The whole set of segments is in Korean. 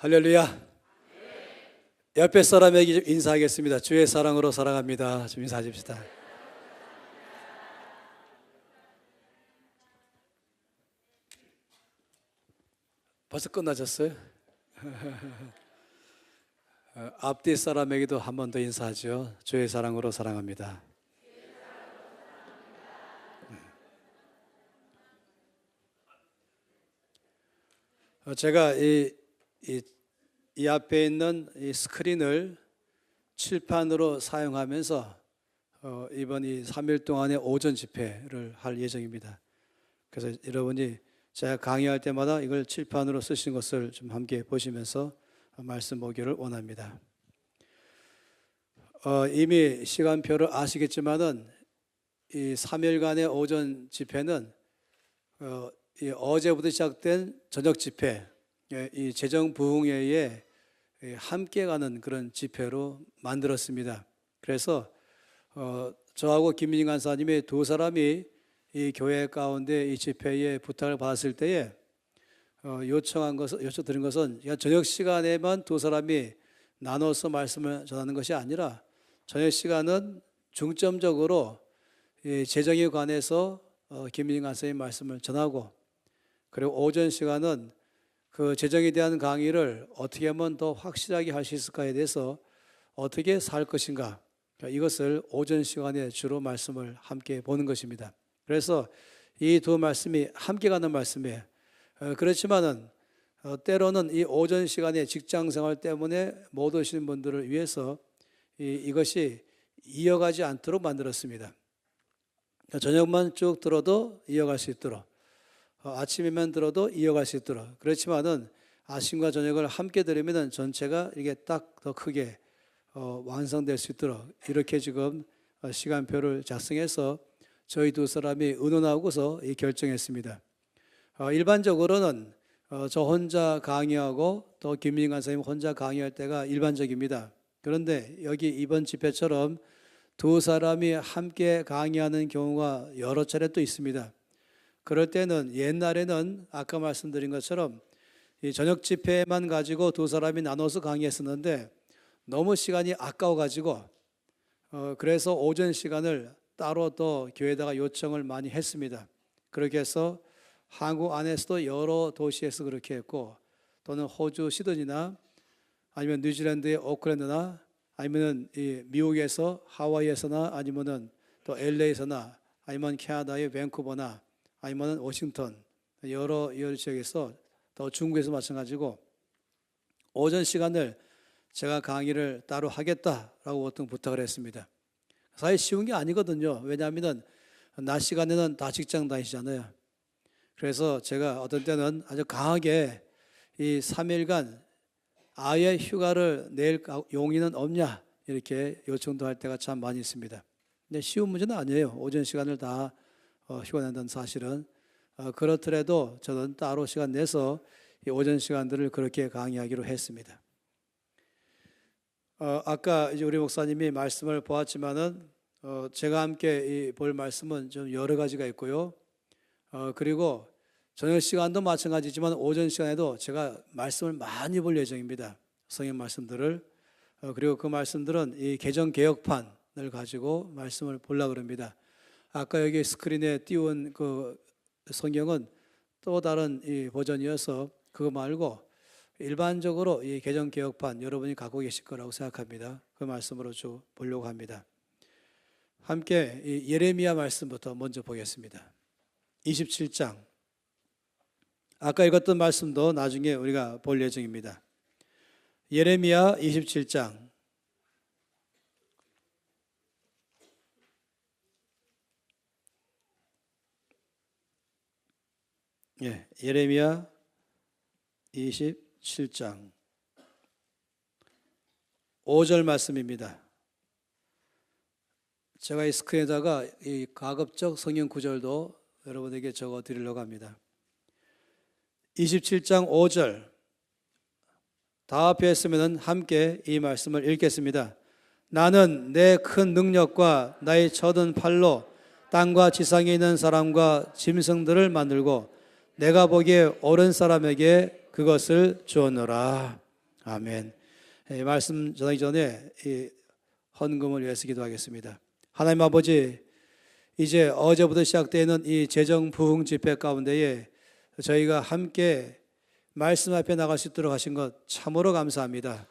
할렐루야. 옆에 사람에게 인사하겠습니다. 주의 사랑으로 사랑합니다. 좀 인사하십시다. 벌써 끝나셨어요? 앞뒤 사람에게도 한 번 더 인사하죠. 주의 사랑으로 사랑합니다. 제가 이 앞에 있는 이 스크린을 칠판으로 사용하면서 이번 이 3일 동안의 오전 집회를 할 예정입니다. 그래서 여러분이 제가 강의할 때마다 이걸 칠판으로 쓰신 것을 좀 함께 보시면서 말씀 보기를 원합니다. 이미 시간표를 아시겠지만은 이 3일간의 오전 집회는 어제부터 시작된 저녁 집회, 이 재정부흥회에 함께 가는 그런 집회로 만들었습니다. 그래서 저하고 김민희 간사님의 두 사람이 이 교회 가운데 이 집회에 부탁을 받았을 때에 요청드린 것은 저녁 시간에만 두 사람이 나눠서 말씀을 전하는 것이 아니라 저녁 시간은 중점적으로 이 재정에 관해서 김민희 간사님 말씀을 전하고, 그리고 오전 시간은 그 재정에 대한 강의를 어떻게 하면 더 확실하게 할 수 있을까에 대해서 어떻게 살 것인가, 이것을 오전 시간에 주로 말씀을 함께 보는 것입니다. 그래서 이 두 말씀이 함께 가는 말씀이에요. 그렇지만은 때로는 이 오전 시간에 직장 생활 때문에 못 오시는 분들을 위해서 이것이 이어가지 않도록 만들었습니다. 저녁만 쭉 들어도 이어갈 수 있도록, 아침에만 들어도 이어갈 수 있도록. 그렇지만은 아침과 저녁을 함께 들으면 전체가 이게 딱 더 크게 완성될 수 있도록 이렇게 지금 시간표를 작성해서 저희 두 사람이 의논하고서 결정했습니다. 일반적으로는 저 혼자 강의하고 또 김민희 간사님 혼자 강의할 때가 일반적입니다. 그런데 여기 이번 집회처럼 두 사람이 함께 강의하는 경우가 여러 차례 또 있습니다. 그럴 때는 옛날에는 아까 말씀드린 것처럼 이 저녁 집회만 가지고 두 사람이 나눠서 강의했었는데 너무 시간이 아까워가지고 그래서 오전 시간을 따로 또 교회에다가 요청을 많이 했습니다. 그렇게 해서 한국 안에서도 여러 도시에서 그렇게 했고, 또는 호주 시드니나 아니면 뉴질랜드의 오클랜드나 아니면 이 미국에서 하와이에서나 아니면은 또 LA에서나 아니면 캐나다의 밴쿠버나 아니면 워싱턴 여러 지역에서 또 중국에서 마찬가지고 오전 시간을 제가 강의를 따로 하겠다라고 보통 부탁을 했습니다. 사실 쉬운 게 아니거든요. 왜냐하면 낮 시간에는 다 직장 다니시잖아요. 그래서 제가 어떤 때는 아주 강하게 이 3일간 아예 휴가를 낼 용의는 없냐 이렇게 요청도 할 때가 참 많이 있습니다. 근데 쉬운 문제는 아니에요. 오전 시간을 다 휴가 낸다는 사실은. 그렇더라도 저는 따로 시간 내서 이 오전 시간들을 그렇게 강의하기로 했습니다. 아까 이제 우리 목사님이 말씀을 보았지만은 제가 함께 볼 말씀은 좀 여러 가지가 있고요. 그리고 저녁 시간도 마찬가지지만 오전 시간에도 제가 말씀을 많이 볼 예정입니다. 성경 말씀들을. 그리고 그 말씀들은 이 개정 개혁판을 가지고 말씀을 보려고 합니다. 아까 여기 스크린에 띄운 그 성경은 또 다른 이 버전이어서 그거 말고 일반적으로 이 개정 개혁판 여러분이 갖고 계실 거라고 생각합니다. 그 말씀으로 쭉 보려고 합니다. 함께 이 예레미야 말씀부터 먼저 보겠습니다. 27장. 아까 읽었던 말씀도 나중에 우리가 볼 예정입니다. 예레미야 27장. 예레미야 27장 5절 말씀입니다. 제가 이 스크린에다가 이 가급적 성경 구절도 여러분에게 적어 드리려고 합니다. 27장 5절 다 앞에 있으면 함께 이 말씀을 읽겠습니다. 나는 내 큰 능력과 나의 쳐든 팔로 땅과 지상에 있는 사람과 짐승들을 만들고 내가 보기에 옳은 사람에게 그것을 주었노라. 아멘. 말씀 전하기 전에 이 헌금을 위해서 기도하겠습니다. 하나님 아버지, 이제 어제부터 시작되는 이 재정 부흥 집회 가운데에 저희가 함께 말씀 앞에 나갈 수 있도록 하신 것 참으로 감사합니다.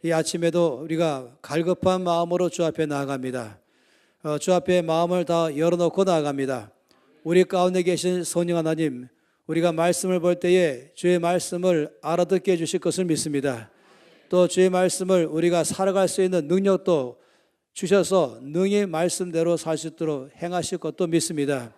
이 아침에도 우리가 갈급한 마음으로 주 앞에 나아갑니다. 주 앞에 마음을 다 열어놓고 나아갑니다. 우리 가운데 계신 성령 하나님, 우리가 말씀을 볼 때에 주의 말씀을 알아듣게 해주실 것을 믿습니다. 또 주의 말씀을 우리가 살아갈 수 있는 능력도 주셔서 능히 말씀대로 살 수 있도록 행하실 것도 믿습니다.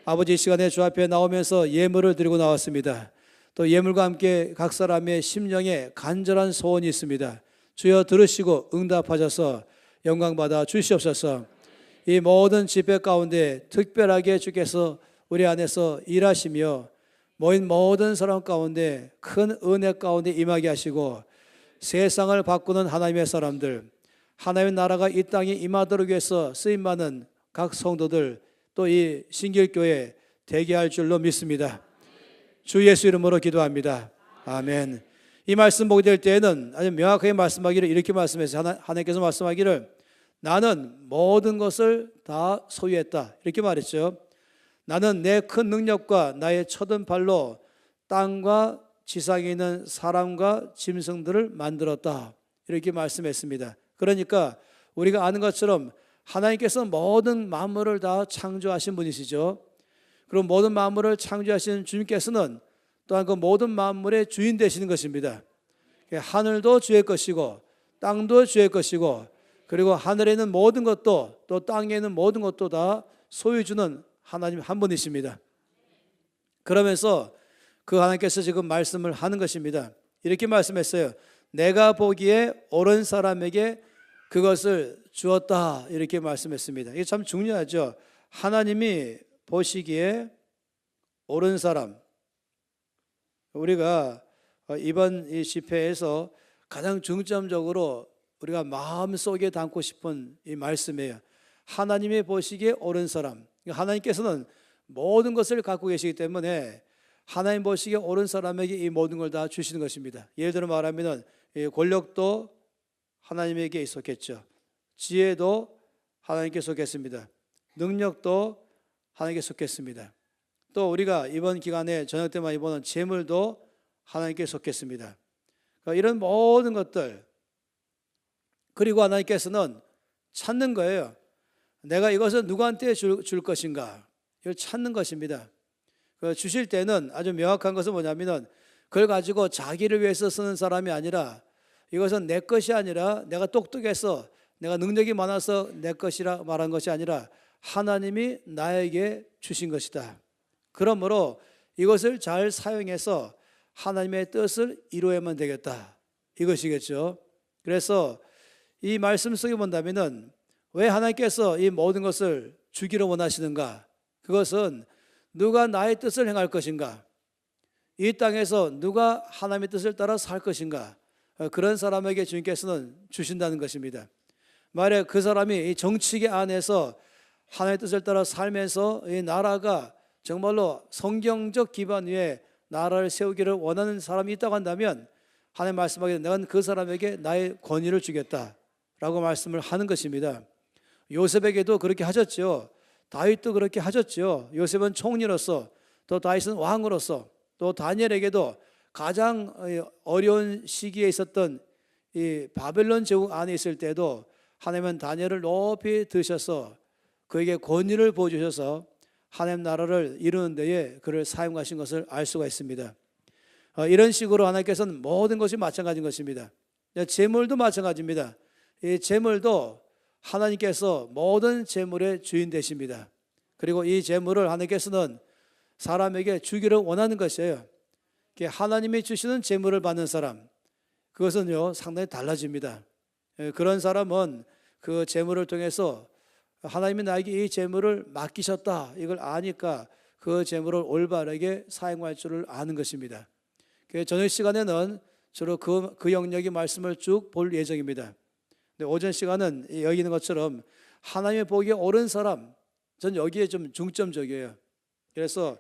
아버지, 이 시간에 주 앞에 나오면서 예물을 드리고 나왔습니다. 또 예물과 함께 각 사람의 심령에 간절한 소원이 있습니다. 주여 들으시고 응답하셔서 영광받아 주시옵소서. 이 모든 집회 가운데 특별하게 주께서 우리 안에서 일하시며 모인 모든 사람 가운데 큰 은혜 가운데 임하게 하시고 세상을 바꾸는 하나님의 사람들, 하나님의 나라가 이 땅에 임하도록 위해서 쓰임받는 각 성도들, 또 이 신길교회 되게 할 줄로 믿습니다. 주 예수 이름으로 기도합니다. 아멘. 이 말씀 보게 될 때에는 아주 명확하게 말씀하기를 이렇게 말씀했어요. 하나님께서 말씀하기를 나는 모든 것을 다 소유했다, 이렇게 말했죠. 나는 내 큰 능력과 나의 쳐든 발로 땅과 지상에 있는 사람과 짐승들을 만들었다, 이렇게 말씀했습니다. 그러니까 우리가 아는 것처럼 하나님께서 모든 만물을 다 창조하신 분이시죠. 그럼 모든 만물을 창조하신 주님께서는 또한 그 모든 만물의 주인 되시는 것입니다. 하늘도 주의 것이고 땅도 주의 것이고, 그리고 하늘에 있는 모든 것도 또 땅에 있는 모든 것도 다 소유 주는 하나님 한 분이십니다. 그러면서 그 하나님께서 지금 말씀을 하는 것입니다. 이렇게 말씀했어요. 내가 보기에 옳은 사람에게 그것을 주었다, 이렇게 말씀했습니다. 이게 참 중요하죠. 하나님이 보시기에 옳은 사람, 우리가 이번 이 집회에서 가장 중점적으로 우리가 마음속에 담고 싶은 이 말씀이에요. 하나님이 보시기에 옳은 사람. 하나님께서는 모든 것을 갖고 계시기 때문에 하나님 보시기에 옳은 사람에게 이 모든 걸 다 주시는 것입니다. 예를 들어 말하면 권력도 하나님에게 있었겠죠. 지혜도 하나님께 속했습니다. 능력도 하나님께 속했습니다. 또 우리가 이번 기간에 저녁 때 많이 보는 재물도 하나님께 속했습니다. 그러니까 이런 모든 것들, 그리고 하나님께서는 찾는 거예요. 내가 이것을 누구한테 줄 것인가, 이걸 찾는 것입니다. 주실 때는 아주 명확한 것은 뭐냐면 그걸 가지고 자기를 위해서 쓰는 사람이 아니라, 이것은 내 것이 아니라 내가 똑똑해서 내가 능력이 많아서 내 것이라 말한 것이 아니라 하나님이 나에게 주신 것이다. 그러므로 이것을 잘 사용해서 하나님의 뜻을 이루어야만 되겠다, 이것이겠죠. 그래서 이 말씀 속에 본다면은 왜 하나님께서 이 모든 것을 주기를 원하시는가? 그것은 누가 나의 뜻을 행할 것인가? 이 땅에서 누가 하나님의 뜻을 따라 살 것인가? 그런 사람에게 주님께서는 주신다는 것입니다. 만약 그 사람이 이 정치계 안에서 하나님의 뜻을 따라 살면서 이 나라가 정말로 성경적 기반 위에 나라를 세우기를 원하는 사람이 있다고 한다면 하나님 말씀하기를 내가 그 사람에게 나의 권위를 주겠다라고 말씀을 하는 것입니다. 요셉에게도 그렇게 하셨죠. 다윗도 그렇게 하셨죠. 요셉은 총리로서, 또 다윗은 왕으로서, 또 다니엘에게도 가장 어려운 시기에 있었던 이 바벨론 제국 안에 있을 때도 하나님은 다니엘을 높이 드셔서 그에게 권위를 보여주셔서 하나님 나라를 이루는 데에 그를 사용하신 것을 알 수가 있습니다. 이런 식으로 하나님께서는 모든 것이 마찬가지인 것입니다. 재물도 마찬가지입니다. 이 재물도 하나님께서 모든 재물의 주인 되십니다. 그리고 이 재물을 하나님께서는 사람에게 주기를 원하는 것이에요. 하나님이 주시는 재물을 받는 사람, 그것은요 상당히 달라집니다. 그런 사람은 그 재물을 통해서 하나님이 나에게 이 재물을 맡기셨다, 이걸 아니까 그 재물을 올바르게 사용할 줄을 아는 것입니다. 저녁 시간에는 주로 그 영역의 말씀을 쭉 볼 예정입니다. 오전 시간은 여기 있는 것처럼 하나님의 보기에 옳은 사람, 전 여기에 좀 중점적이에요. 그래서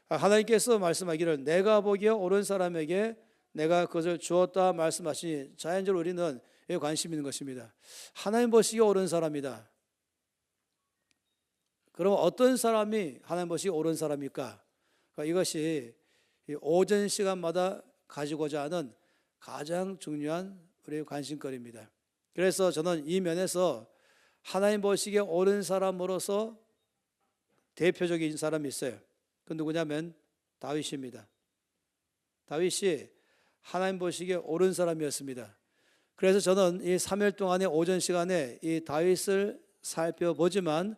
하나님께서 말씀하기를 내가 보기에 옳은 사람에게 내가 그것을 주었다 말씀하시니 자연적으로 우리는 여기에 관심 있는 것입니다. 하나님 보시기에 옳은 사람이다. 그럼 어떤 사람이 하나님 보시기에 옳은 사람일까? 그러니까 이것이 오전 시간마다 가지고자 하는 가장 중요한 우리의 관심거리입니다. 그래서 저는 이 면에서 하나님 보시기에 옳은 사람으로서 대표적인 사람이 있어요. 그 누구냐면 다윗입니다. 다윗이 하나님 보시기에 옳은 사람이었습니다. 그래서 저는 이 3일 동안의 오전 시간에 이 다윗을 살펴보지만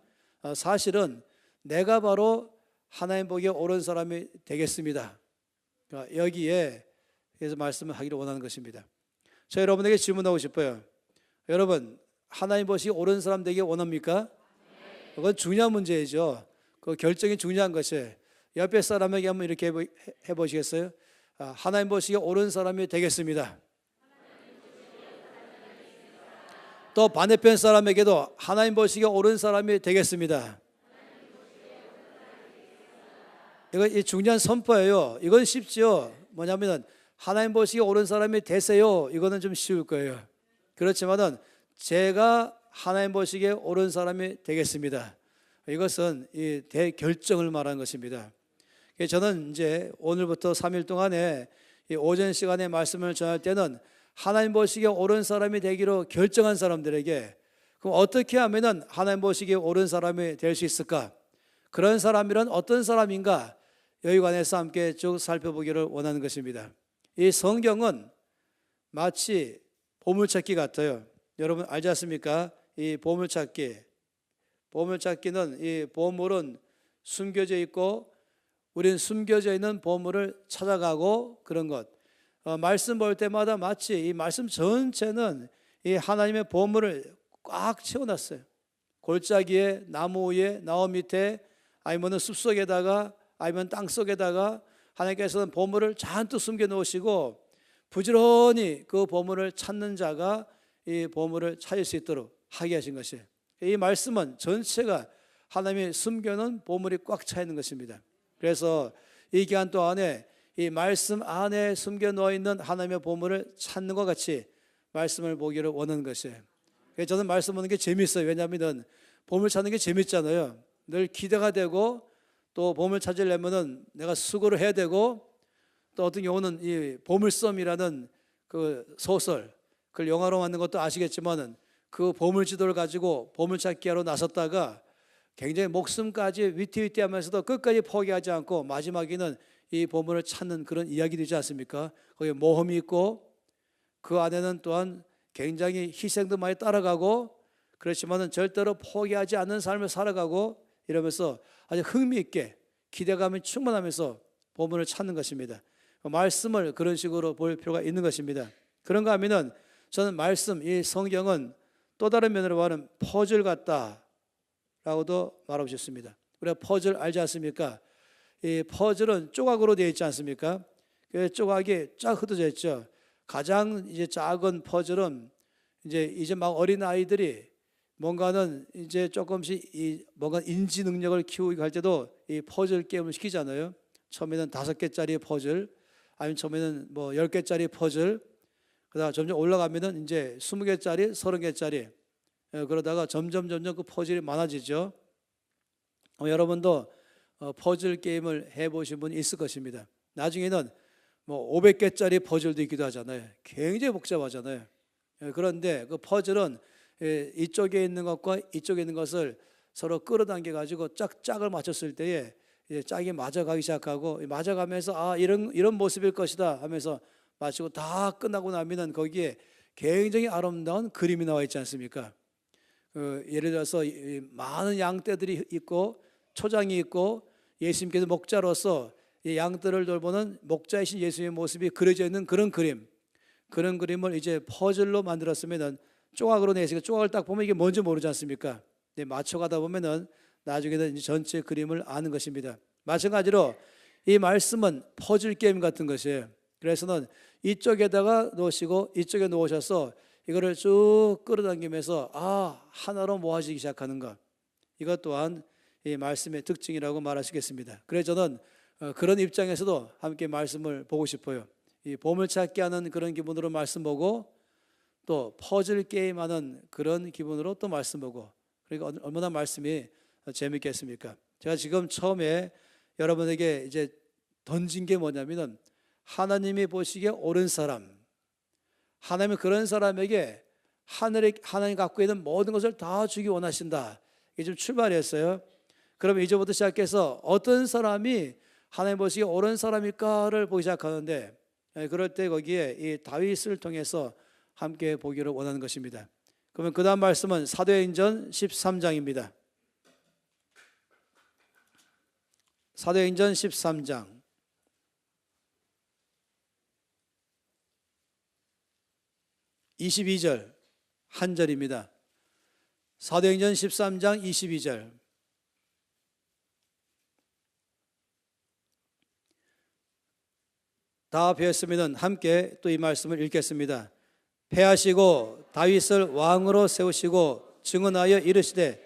사실은 내가 바로 하나님 보기에 옳은 사람이 되겠습니다. 그러니까 여기에 그래서 말씀을 하기를 원하는 것입니다. 저 여러분에게 질문하고 싶어요. 여러분 하나님 보시기에 옳은 사람 되기 원합니까? 그건 중요한 문제이죠. 그 결정이 중요한 것이에요. 옆에 사람에게 한번 이렇게 해보시겠어요? 하나님 보시기에 옳은 사람이 되겠습니다. 또 반대편 사람에게도 하나님 보시기에 옳은 사람이 되겠습니다. 이건 중요한 선포예요. 이건 쉽지요. 뭐냐면 하나님 보시기에 옳은 사람이 되세요. 이거는 좀 쉬울 거예요. 그렇지만은 제가 하나님 보시기에 옳은 사람이 되겠습니다. 이것은 이 대결정을 말하는 것입니다. 저는 이제 오늘부터 3일 동안에 이 오전 시간에 말씀을 전할 때는 하나님 보시기에 옳은 사람이 되기로 결정한 사람들에게 그럼 어떻게 하면은 하나님 보시기에 옳은 사람이 될 수 있을까? 그런 사람이란 어떤 사람인가? 여기 관해서 함께 쭉 살펴보기를 원하는 것입니다. 이 성경은 마치 보물찾기 같아요. 여러분 알지 않습니까? 이 보물찾기는 이 보물은 숨겨져 있고 우리는 숨겨져 있는 보물을 찾아가고 그런 것. 말씀 볼 때마다 마치 이 말씀 전체는 이 하나님의 보물을 꽉 채워놨어요. 골짜기에 나무 위에 나무 밑에 아니면 숲속에다가 아니면 땅속에다가 하나님께서는 보물을 잔뜩 숨겨 놓으시고 부지런히 그 보물을 찾는 자가 이 보물을 찾을 수 있도록 하게 하신 것이에요. 이 말씀은 전체가 하나님이 숨겨놓은 보물이 꽉 차 있는 것입니다. 그래서 이 기간 동안에 이 말씀 안에 숨겨 놓아 있는 하나님의 보물을 찾는 것 같이 말씀을 보기를 원하는 것이에요. 그래서 저는 말씀 보는 게 재밌어요. 왜냐하면 보물 찾는 게 재밌잖아요. 늘 기대가 되고 또 보물 찾으려면은 내가 수고를 해야 되고 또 어떤 경우는 이 보물섬이라는 그 소설 그걸 영화로 만든 것도 아시겠지만은 그 보물지도를 가지고 보물찾기 하러 나섰다가 굉장히 목숨까지 위태위태하면서도 끝까지 포기하지 않고 마지막에는 이 보물을 찾는 그런 이야기 되지 않습니까? 거기에 모험이 있고 그 안에는 또한 굉장히 희생도 많이 따라가고 그렇지만은 절대로 포기하지 않는 삶을 살아가고 이러면서 아주 흥미있게 기대감이 충만하면서 보물을 찾는 것입니다. 말씀을 그런 식으로 볼 필요가 있는 것입니다. 그런가 하면은 저는 말씀, 이 성경은 또 다른 면으로 말하면 퍼즐 같다라고도 말하고 싶습니다. 우리가 퍼즐 알지 않습니까? 이 퍼즐은 조각으로 되어 있지 않습니까? 그 조각이 쫙 흩어져 있죠. 가장 이제 작은 퍼즐은 이제 막 어린 아이들이 뭔가는 이제 조금씩 뭔가 인지 능력을 키우기 할 때도 이 퍼즐 게임을 시키잖아요. 처음에는 5개짜리 퍼즐, 아니면 처음에는 뭐 10개짜리 퍼즐, 그다음 점점 올라가면은 이제 20개짜리, 30개짜리, 그러다가 점점 그 퍼즐이 많아지죠. 여러분도 퍼즐 게임을 해보신 분이 있을 것입니다. 나중에는 뭐 500개짜리 퍼즐도 있기도 하잖아요. 굉장히 복잡하잖아요. 그런데 그 퍼즐은 이쪽에 있는 것과 이쪽에 있는 것을 서로 끌어당겨 가지고 짝을 맞췄을 때에 짝이 맞아가기 시작하고 맞아가면서 이런 모습일 것이다 하면서 마치고 다 끝나고 나면은 거기에 굉장히 아름다운 그림이 나와 있지 않습니까? 예를 들어서 많은 양떼들이 있고 초장이 있고 예수님께서 목자로서 이 양떼를 돌보는 목자이신 예수님의 모습이 그려져 있는 그런 그림을 이제 퍼즐로 만들었으면은 조각으로 내시고 조각을 딱 보면 이게 뭔지 모르지 않습니까? 맞춰가다 보면은 나중에는 이제 전체 그림을 아는 것입니다. 마찬가지로 이 말씀은 퍼즐 게임 같은 것이에요. 그래서는 이쪽에다가 놓으시고 이쪽에 놓으셔서 이거를 쭉 끌어당기면서 하나로 모아지기 시작하는 것. 이것 또한 이 말씀의 특징이라고 말할 수 있겠습니다. 그래서 저는 그런 입장에서도 함께 말씀을 보고 싶어요. 이 보물찾기 하는 그런 기분으로 말씀 보고 또 퍼즐 게임하는 그런 기분으로 또 말씀 보고, 그러니까 얼마나 말씀이 재밌겠습니까? 제가 지금 처음에 여러분에게 이제 던진 게 뭐냐면은 하나님이 보시기에 옳은 사람, 하나님은 그런 사람에게 하나님 갖고 있는 모든 것을 다 주기 원하신다. 이게 좀 출발이었어요. 그러면 이제부터 시작해서 어떤 사람이 하나님 보시기에 옳은 사람일까를 보기 시작하는데, 그럴 때 거기에 이 다윗을 통해서 함께 보기를 원하는 것입니다. 그러면 그 다음 말씀은 사도행전 13장입니다. 사도행전 13장 22절 한 절입니다. 사도행전 13장 22절. 다 배웠으면 함께 또 이 말씀을 읽겠습니다. 패하시고 다윗을 왕으로 세우시고 증언하여 이르시되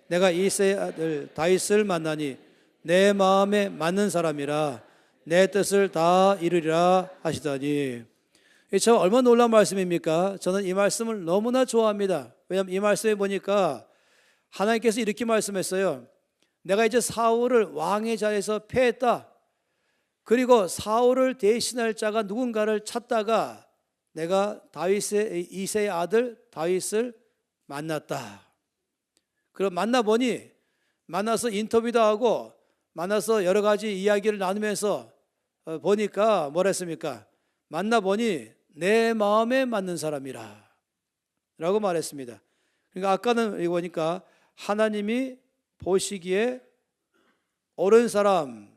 내가 이새의 아들 다윗을 만나니 내 마음에 맞는 사람이라 내 뜻을 다 이루리라 하시더니. 참 얼마나 놀라운 말씀입니까? 저는 이 말씀을 너무나 좋아합니다. 왜냐하면 이 말씀에 보니까 하나님께서 이렇게 말씀했어요. 내가 이제 사울을 왕의 자리에서 패했다. 그리고 사울을 대신할 자가 누군가를 찾다가 내가 다윗의 이새의 아들 다윗을 만났다. 그럼 만나보니, 만나서 인터뷰도 하고 만나서 여러 가지 이야기를 나누면서 보니까 뭐라 했습니까? 만나보니 내 마음에 맞는 사람이라 라고 말했습니다. 그러니까 아까는 보니까 하나님이 보시기에 옳은 사람,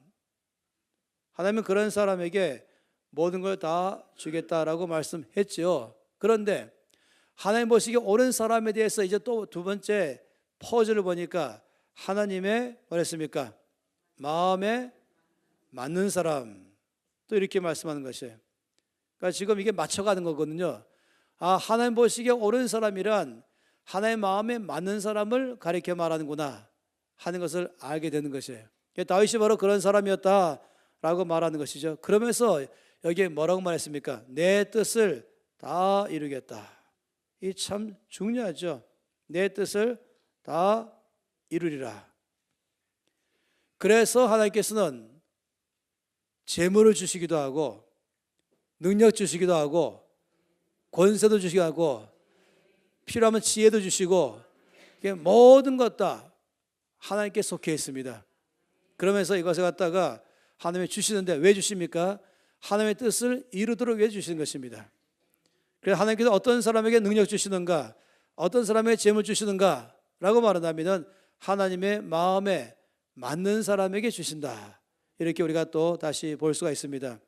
하나님은 그런 사람에게 모든 걸 다 주겠다라고 말씀했죠. 그런데 하나님 보시기에 옳은 사람에 대해서 이제 또 두 번째 퍼즐을 보니까 하나님의 뭐랬습니까? 마음에 맞는 사람, 또 이렇게 말씀하는 것이에요. 그러니까 지금 이게 맞춰가는 거거든요. 아, 하나님 보시기에 옳은 사람이란 하나님의 마음에 맞는 사람을 가리켜 말하는구나 하는 것을 알게 되는 것이에요. 다윗이 바로 그런 사람이었다라고 말하는 것이죠. 그러면서 여기에 뭐라고 말했습니까? 내 뜻을 다 이루겠다. 이 참 중요하죠. 내 뜻을 다 이루리라. 그래서 하나님께서는 재물을 주시기도 하고 능력 주시기도 하고 권세도 주시기도 하고 필요하면 지혜도 주시고 모든 것 다 하나님께 속해 있습니다. 그러면서 이것을 갖다가 하나님이 주시는데 왜 주십니까? 하나님의 뜻을 이루도록 위해 주시는 것입니다. 그래서 하나님께서 어떤 사람에게 능력 주시는가, 어떤 사람에게 재물 주시는가 라고 말한다면 하나님의 마음에 맞는 사람에게 주신다. 이렇게 우리가 또 다시 볼 수가 있습니다.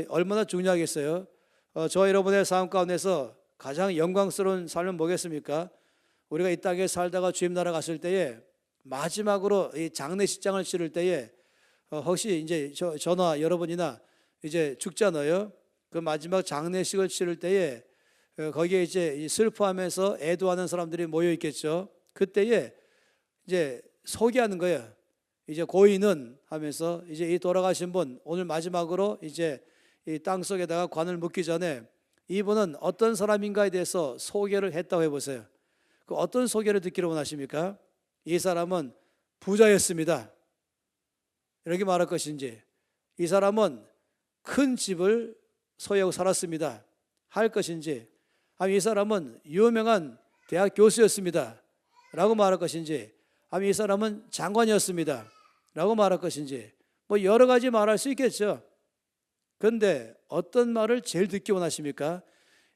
얼마나 중요하겠어요. 저와 여러분의 삶 가운데서 가장 영광스러운 삶은 뭐겠습니까? 우리가 이 땅에 살다가 주님 나라 갔을 때에 마지막으로 이 장례식장을 치를 때에 혹시 이제 저나 여러분이나 이제 죽잖아요. 그 마지막 장례식을 치를 때에 거기에 이제 슬퍼하면서 애도하는 사람들이 모여 있겠죠. 그때에 이제 소개하는 거예요. 이제 고인은 하면서 이제 이 돌아가신 분 오늘 마지막으로 이제 이 땅 속에다가 관을 묻기 전에 이분은 어떤 사람인가에 대해서 소개를 했다고 해보세요. 그 어떤 소개를 듣기를 원하십니까? 이 사람은 부자였습니다. 이렇게 말할 것인지, 이 사람은 큰 집을 소유하고 살았습니다 할 것인지, 아니면 이 사람은 유명한 대학 교수였습니다 라고 말할 것인지, 아니면 이 사람은 장관이었습니다 라고 말할 것인지, 뭐 여러 가지 말할 수 있겠죠. 그런데 어떤 말을 제일 듣기 원하십니까?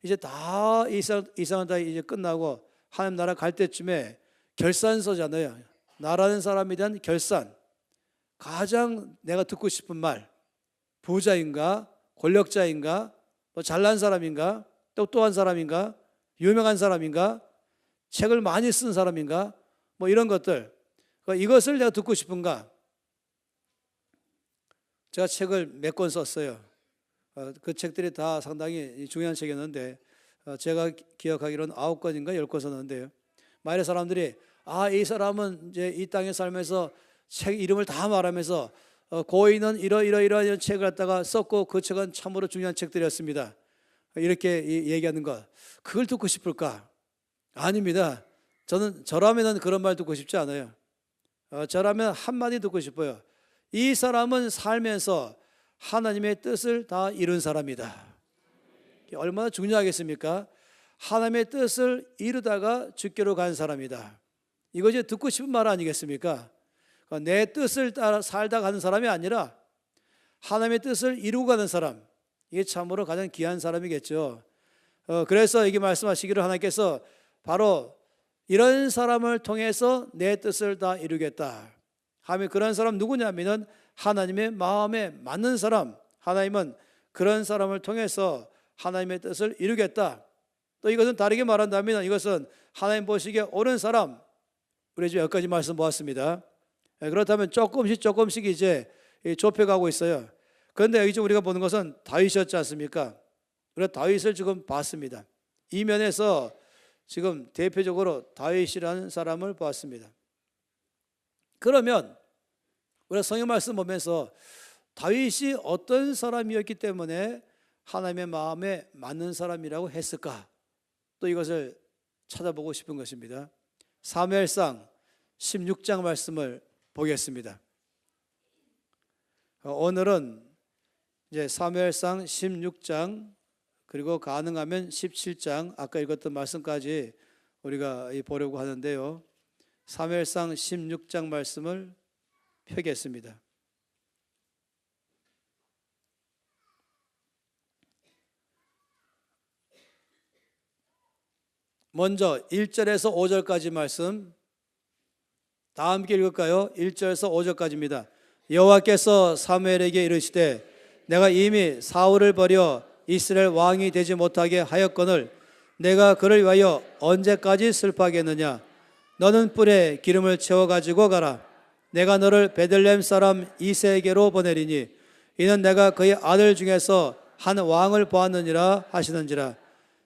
이제 다 이 상은 다 이제 끝나고 하나님 나라 갈 때쯤에 결산서잖아요. 나라는 사람에 대한 결산. 가장 내가 듣고 싶은 말, 부자인가, 권력자인가, 뭐 잘난 사람인가, 똑똑한 사람인가, 유명한 사람인가, 책을 많이 쓴 사람인가, 뭐 이런 것들, 이것을 내가 듣고 싶은가? 제가 책을 몇 권 썼어요. 그 책들이 다 상당히 중요한 책이었는데 제가 기억하기로는 9권인가 10권 썼는데요. 만일에 사람들이 이 사람은 이제 이 땅에 살면서 책 이름을 다 말하면서 고인은 이러이러한 책을 갖다가 썼고 그 책은 참으로 중요한 책들이었습니다. 이렇게 얘기하는 것, 그걸 듣고 싶을까? 아닙니다. 저라면 그런 말 듣고 싶지 않아요. 저라면 한마디 듣고 싶어요. 이 사람은 살면서 하나님의 뜻을 다 이룬 사람이다. 얼마나 중요하겠습니까? 하나님의 뜻을 이루다가 죽기로 간 사람이다. 이것이 듣고 싶은 말 아니겠습니까? 내 뜻을 따라 살다 가는 사람이 아니라 하나님의 뜻을 이루고 가는 사람, 이게 참으로 가장 귀한 사람이겠죠. 그래서 이게 말씀하시기를 하나님께서 바로 이런 사람을 통해서 내 뜻을 다 이루겠다 하면, 그런 사람 누구냐면은 하나님의 마음에 맞는 사람, 하나님은 그런 사람을 통해서 하나님의 뜻을 이루겠다. 또 이것은 다르게 말한다면 이것은 하나님 보시기에 옳은 사람. 우리 지금 여기까지 말씀 보았습니다. 그렇다면 조금씩 이제 좁혀가고 있어요. 그런데 여기 지금 우리가 보는 것은 다윗이었지 않습니까? 우리가 다윗을 지금 봤습니다. 이 면에서 지금 대표적으로 다윗이라는 사람을 보았습니다. 그러면 우리가 성경 말씀 보면서 다윗이 어떤 사람이었기 때문에 하나님의 마음에 맞는 사람이라고 했을까? 또 이것을 찾아보고 싶은 것입니다. 사무엘상 16장 말씀을 보겠습니다. 오늘은 이제 사무엘상 16장 그리고 가능하면 17장 아까 읽었던 말씀까지 우리가 보려고 하는데요. 사무엘상 16장 말씀을 펴겠습니다. 먼저 1절에서 5절까지 말씀 다 함께 읽을까요? 1절에서 5절까지입니다. 여호와께서 사무엘에게 이르시되 내가 이미 사울을 버려 이스라엘 왕이 되지 못하게 하였거늘 내가 그를 위하여 언제까지 슬퍼하겠느냐? 너는 뿔에 기름을 채워 가지고 가라. 내가 너를 베들레헴 사람 이새에게로 보내리니 이는 내가 그의 아들 중에서 한 왕을 보았느니라 하시는지라.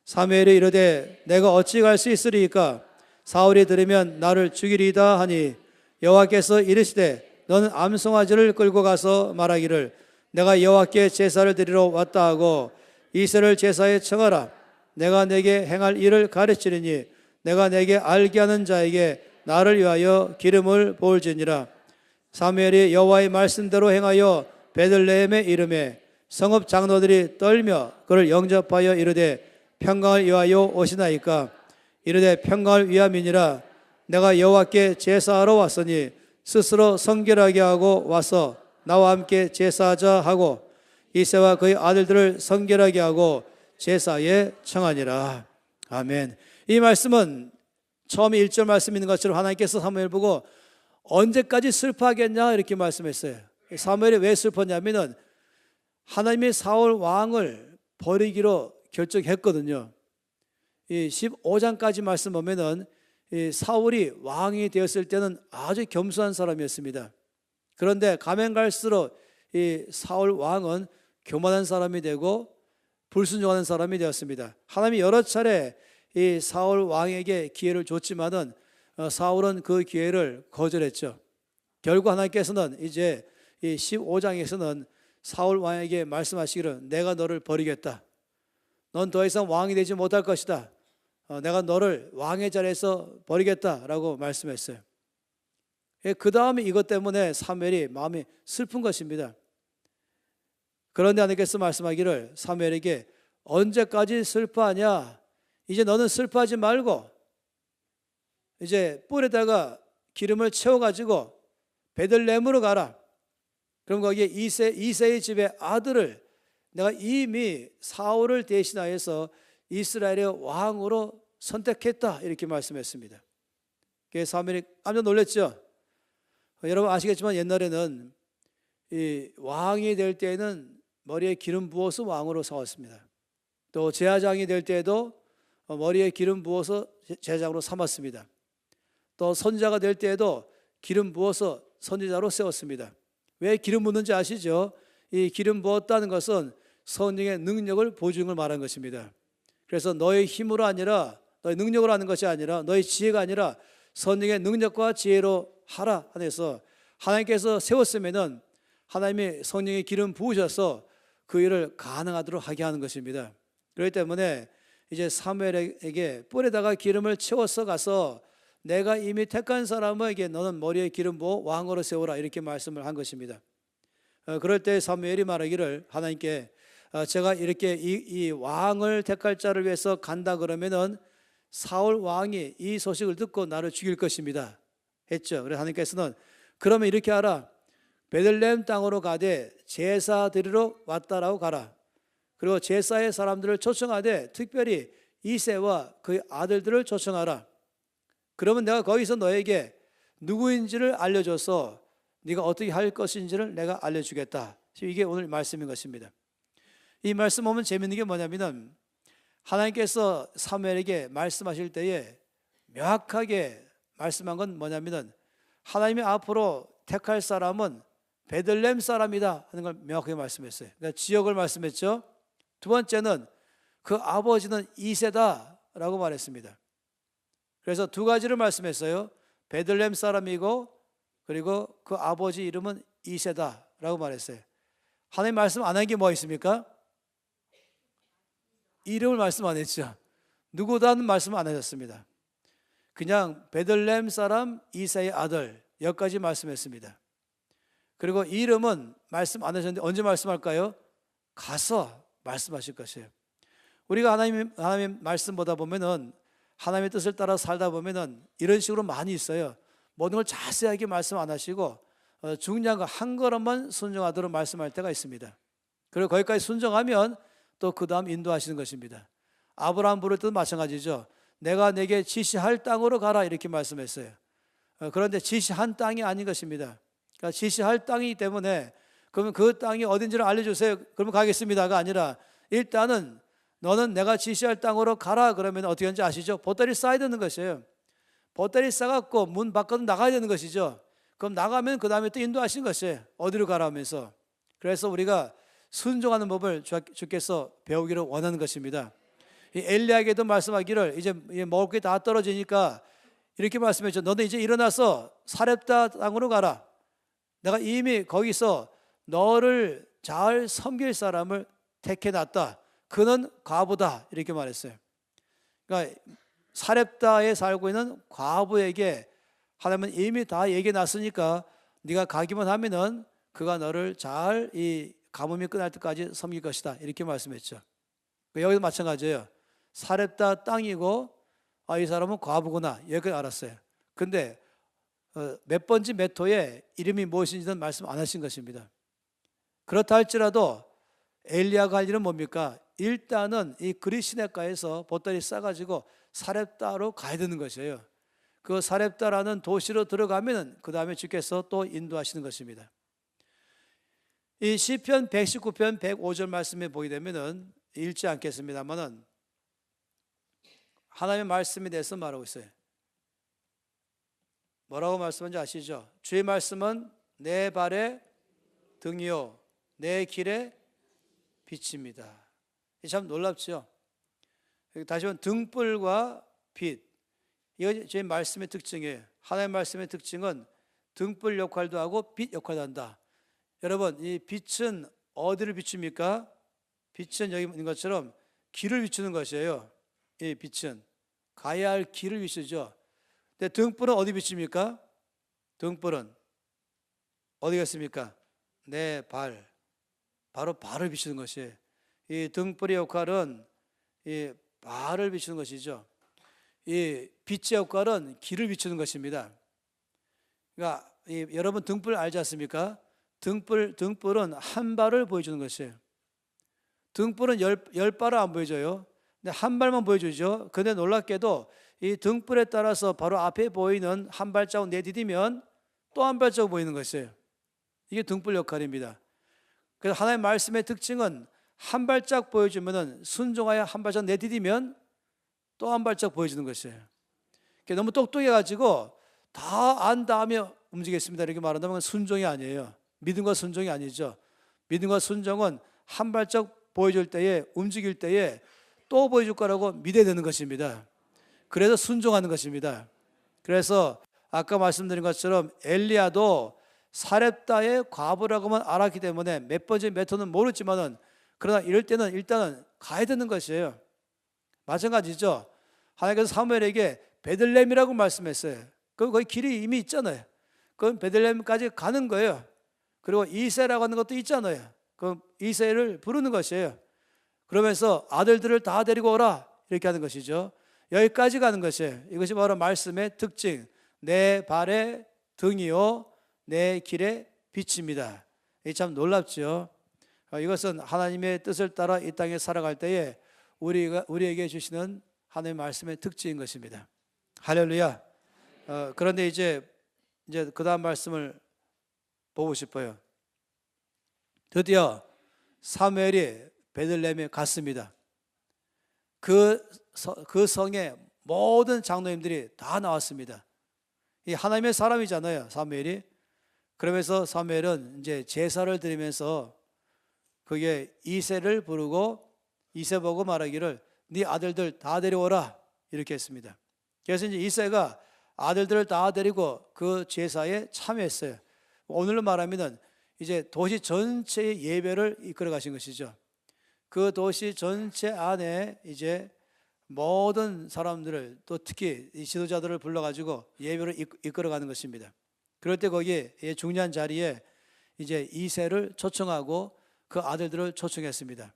사무엘이 이르되 내가 어찌 갈 수 있으리이까? 사울이 들으면 나를 죽이리이다 하니 여호와께서 이르시되 너는 암송아지를 끌고 가서 말하기를 내가 여호와께 제사를 드리러 왔다 하고 이새를 제사에 청하라. 내가 내게 행할 일을 가르치리니 내가 내게 알게 하는 자에게 나를 위하여 기름을 부을지니라. 사무엘이 여호와의 말씀대로 행하여 베들레헴에 이르매 성읍 장로들이 떨며 그를 영접하여 이르되 평강을 위하여 오시나이까? 이르되 평강을 위함이니라. 내가 여호와께 제사하러 왔으니 스스로 성결하게 하고 와서 나와 함께 제사하자 하고 이새와 그의 아들들을 성결하게 하고 제사에 청하니라. 아멘. 이 말씀은 처음에 1절 말씀 있는 것처럼 하나님께서 사무엘 보고 언제까지 슬퍼하겠냐 이렇게 말씀했어요. 사무엘이 왜 슬펐냐면은 하나님의 사울 왕을 버리기로 결정했거든요. 이 15장까지 말씀 보면은 이 사울이 왕이 되었을 때는 아주 겸손한 사람이었습니다. 그런데 가면 갈수록 이 사울 왕은 교만한 사람이 되고 불순종하는 사람이 되었습니다. 하나님이 여러 차례 이 사울 왕에게 기회를 줬지만은 사울은 그 기회를 거절했죠. 결국 하나님께서는 이제 이 15장에서는 사울 왕에게 말씀하시기를 내가 너를 버리겠다. 넌 더 이상 왕이 되지 못할 것이다. 내가 너를 왕의 자리에서 버리겠다라고 말씀했어요. 그 다음에 이것 때문에 사무엘이 마음이 슬픈 것입니다. 그런데 하나님께서 말씀하기를 사무엘에게 언제까지 슬퍼하냐? 이제 너는 슬퍼하지 말고 이제 뿔에다가 기름을 채워가지고 베들레헴으로 가라. 그럼 거기에 이새의 집의 아들을 내가 이미 사울을 대신하여서 이스라엘의 왕으로 선택했다 이렇게 말씀했습니다. 그래서 사무엘이 깜짝 놀랐죠. 여러분 아시겠지만 옛날에는 이 왕이 될 때에는 머리에 기름 부어서 왕으로 삼았습니다. 또 제사장이 될 때에도 머리에 기름 부어서 제사장으로 삼았습니다. 또 선지자가 될 때에도 기름 부어서 선지자로 세웠습니다. 왜 기름 붓는지 아시죠? 이 기름 부었다는 것은 성령의 능력을 보여주는 걸 말하는 것입니다. 그래서 너의 힘으로 아니라 너의 능력으로 하는 것이 아니라 너의 지혜가 아니라 성령의 능력과 지혜로 하라 하면서 하나님께서 세웠으면은 하나님이 성령의 기름 부으셔서 그 일을 가능하도록 하게 하는 것입니다. 그렇기 때문에 이제 사무엘에게 뿔에다가 기름을 채워서 가서 내가 이미 택한 사람에게 너는 머리에 기름 부어 왕으로 세우라 이렇게 말씀을 한 것입니다. 그럴 때 사무엘이 말하기를 하나님께 제가 이렇게 이 왕을 택할 자를 위해서 간다 그러면은 사울 왕이 이 소식을 듣고 나를 죽일 것입니다 했죠. 그래서 하나님께서는 그러면 이렇게 하라. 베들레헴 땅으로 가되 제사 드리러 왔다라고 가라. 그리고 제사의 사람들을 초청하되 특별히 이새와 그의 아들들을 초청하라. 그러면 내가 거기서 너에게 누구인지를 알려줘서 네가 어떻게 할 것인지를 내가 알려주겠다. 이게 오늘 말씀인 것입니다. 이 말씀 보면 재밌는 게 뭐냐면은 하나님께서 사무엘에게 말씀하실 때에 명확하게 말씀한 건 뭐냐면은 하나님이 앞으로 택할 사람은 베들레헴 사람이다 하는 걸 명확하게 말씀했어요. 그러니까 지역을 말씀했죠. 두 번째는 그 아버지는 이새다라고 말했습니다. 그래서 두 가지를 말씀했어요. 베들레헴 사람이고 그리고 그 아버지 이름은 이새다라고 말했어요. 하나님 말씀 안 한 게 뭐 있습니까? 이름을 말씀 안 했죠. 누구다는 말씀 안 하셨습니다. 그냥 베들레헴 사람 이새의 아들 여기까지 말씀했습니다. 그리고 이름은 말씀 안 하셨는데 언제 말씀할까요? 가서 말씀하실 것이에요. 우리가 하나님 말씀 보다 보면은 하나님의 뜻을 따라 살다 보면은 이런 식으로 많이 있어요. 모든 걸 자세하게 말씀 안 하시고 중요한 거 한 걸음만 순종하도록 말씀할 때가 있습니다. 그리고 거기까지 순종하면 또 그 다음 인도하시는 것입니다. 아브라함 부를 때도 마찬가지죠. 내가 내게 지시할 땅으로 가라 이렇게 말씀했어요. 그런데 지시한 땅이 아닌 것입니다. 그러니까 지시할 땅이기 때문에 그러면 그 땅이 어딘지를 알려주세요. 그러면 가겠습니다가 아니라 일단은 너는 내가 지시할 땅으로 가라 그러면 어떻게 하는지 아시죠? 보따리 싸야 되는 것이에요. 보따리 싸갖고 문 밖으로 나가야 되는 것이죠. 그럼 나가면 그 다음에 또 인도하시는 것이에요. 어디로 가라 하면서. 그래서 우리가 순종하는 법을 주께서 배우기를 원하는 것입니다. 이 엘리야에게도 말씀하기를 이제 먹을 게 다 떨어지니까 이렇게 말씀했죠. 너는 이제 일어나서 사렙다 땅으로 가라. 내가 이미 거기서 너를 잘 섬길 사람을 택해놨다. 그는 과부다 이렇게 말했어요. 그러니까 사렙다에 살고 있는 과부에게 하나님은 이미 다 얘기해놨으니까 네가 가기만 하면은 그가 너를 잘 이 가뭄이 끝날 때까지 섬길 것이다 이렇게 말씀했죠. 여기도 마찬가지예요. 사렙다 땅이고 이 사람은 과부구나 여기까지 알았어요. 근데 몇 번지 몇 호에 이름이 무엇인지는 말씀 안 하신 것입니다. 그렇다 할지라도 엘리야가 할 일은 뭡니까? 일단은 이 그리시네가에서 보따리 싸가지고 사렙다로 가야 되는 것이에요. 그 사렙다라는 도시로 들어가면 그 다음에 주께서 또 인도하시는 것입니다. 이 시편 119편 105절 말씀에 보게 되면은 읽지 않겠습니다만은 하나님의 말씀에 대해서 말하고 있어요. 뭐라고 말씀하는지 아시죠? 주의 말씀은 내 발의 등이요 내 길의 빛입니다. 참 놀랍죠? 다시 한번 등불과 빛, 이거 제 말씀의 특징이에요. 하나님의 말씀의 특징은 등불 역할도 하고 빛 역할도 한다. 여러분, 이 빛은 어디를 비춥니까? 빛은 여기 있는 것처럼 길을 비추는 것이에요. 이 빛은 가야 할 길을 비추죠. 근데 등불은 어디 비춥니까? 등불은 어디가 있습니까? 내 발, 바로 발을 비추는 것이에요. 이 등불의 역할은 이 발을 비추는 것이죠. 이 빛의 역할은 길을 비추는 것입니다. 그러니까 여러분 등불 알지 않습니까? 등불은 한 발을 보여주는 것이에요. 등불은 열 발을 안 보여줘요. 근데 한 발만 보여주죠. 근데 놀랍게도 이 등불에 따라서 바로 앞에 보이는 한 발자국 내디디면 또 한 발자국 보이는 것이에요. 이게 등불 역할입니다. 그래서 하나님의 말씀의 특징은 한 발짝 보여주면은 순종하여 한 발짝 내디디면 또 한 발짝 보여주는 것이에요. 너무 똑똑해가지고 다 안 다음에 움직이겠습니다 이렇게 말한다면 순종이 아니에요. 믿음과 순종이 아니죠. 믿음과 순종은 한 발짝 보여줄 때에 움직일 때에 또 보여줄 거라고 믿어야 되는 것입니다. 그래서 순종하는 것입니다. 그래서 아까 말씀드린 것처럼 엘리야도 사렙다의 과부라고만 알았기 때문에 몇 번째 몇 호는 모르지만은 그러나 이럴 때는 일단은 가야 되는 것이에요. 마찬가지죠. 하나님께서 사무엘에게 베들레헴이라고 말씀했어요. 그럼 거기 길이 이미 있잖아요. 그럼 베들레헴까지 가는 거예요. 그리고 이새라고 하는 것도 있잖아요. 그럼 이새를 부르는 것이에요. 그러면서 아들들을 다 데리고 오라 이렇게 하는 것이죠. 여기까지 가는 것이에요. 이것이 바로 말씀의 특징. 내 발의 등이요 내 길의 빛입니다. 이 참 놀랍죠. 이것은 하나님의 뜻을 따라 이 땅에 살아갈 때에 우리에게 주시는 하나님의 말씀의 특징인 것입니다. 할렐루야. 그런데 이제 그 다음 말씀을 보고 싶어요. 드디어 사무엘이 베들레헴에 갔습니다. 그 성에 모든 장로님들이 다 나왔습니다. 이 하나님의 사람이잖아요, 사무엘이. 그러면서 사무엘은 이제 제사를 드리면서 그게 이새를 부르고 이새 보고 말하기를 네 아들들 다 데려오라 이렇게 했습니다. 그래서 이제 이새가 아들들을 다 데리고 그 제사에 참여했어요. 오늘로 말하면은 이제 도시 전체의 예배를 이끌어 가신 것이죠. 그 도시 전체 안에 이제 모든 사람들을 또 특히 이 지도자들을 불러가지고 예배를 이끌어가는 것입니다. 그럴 때 거기에 중요한 자리에 이제 이새를 초청하고 그 아들들을 초청했습니다.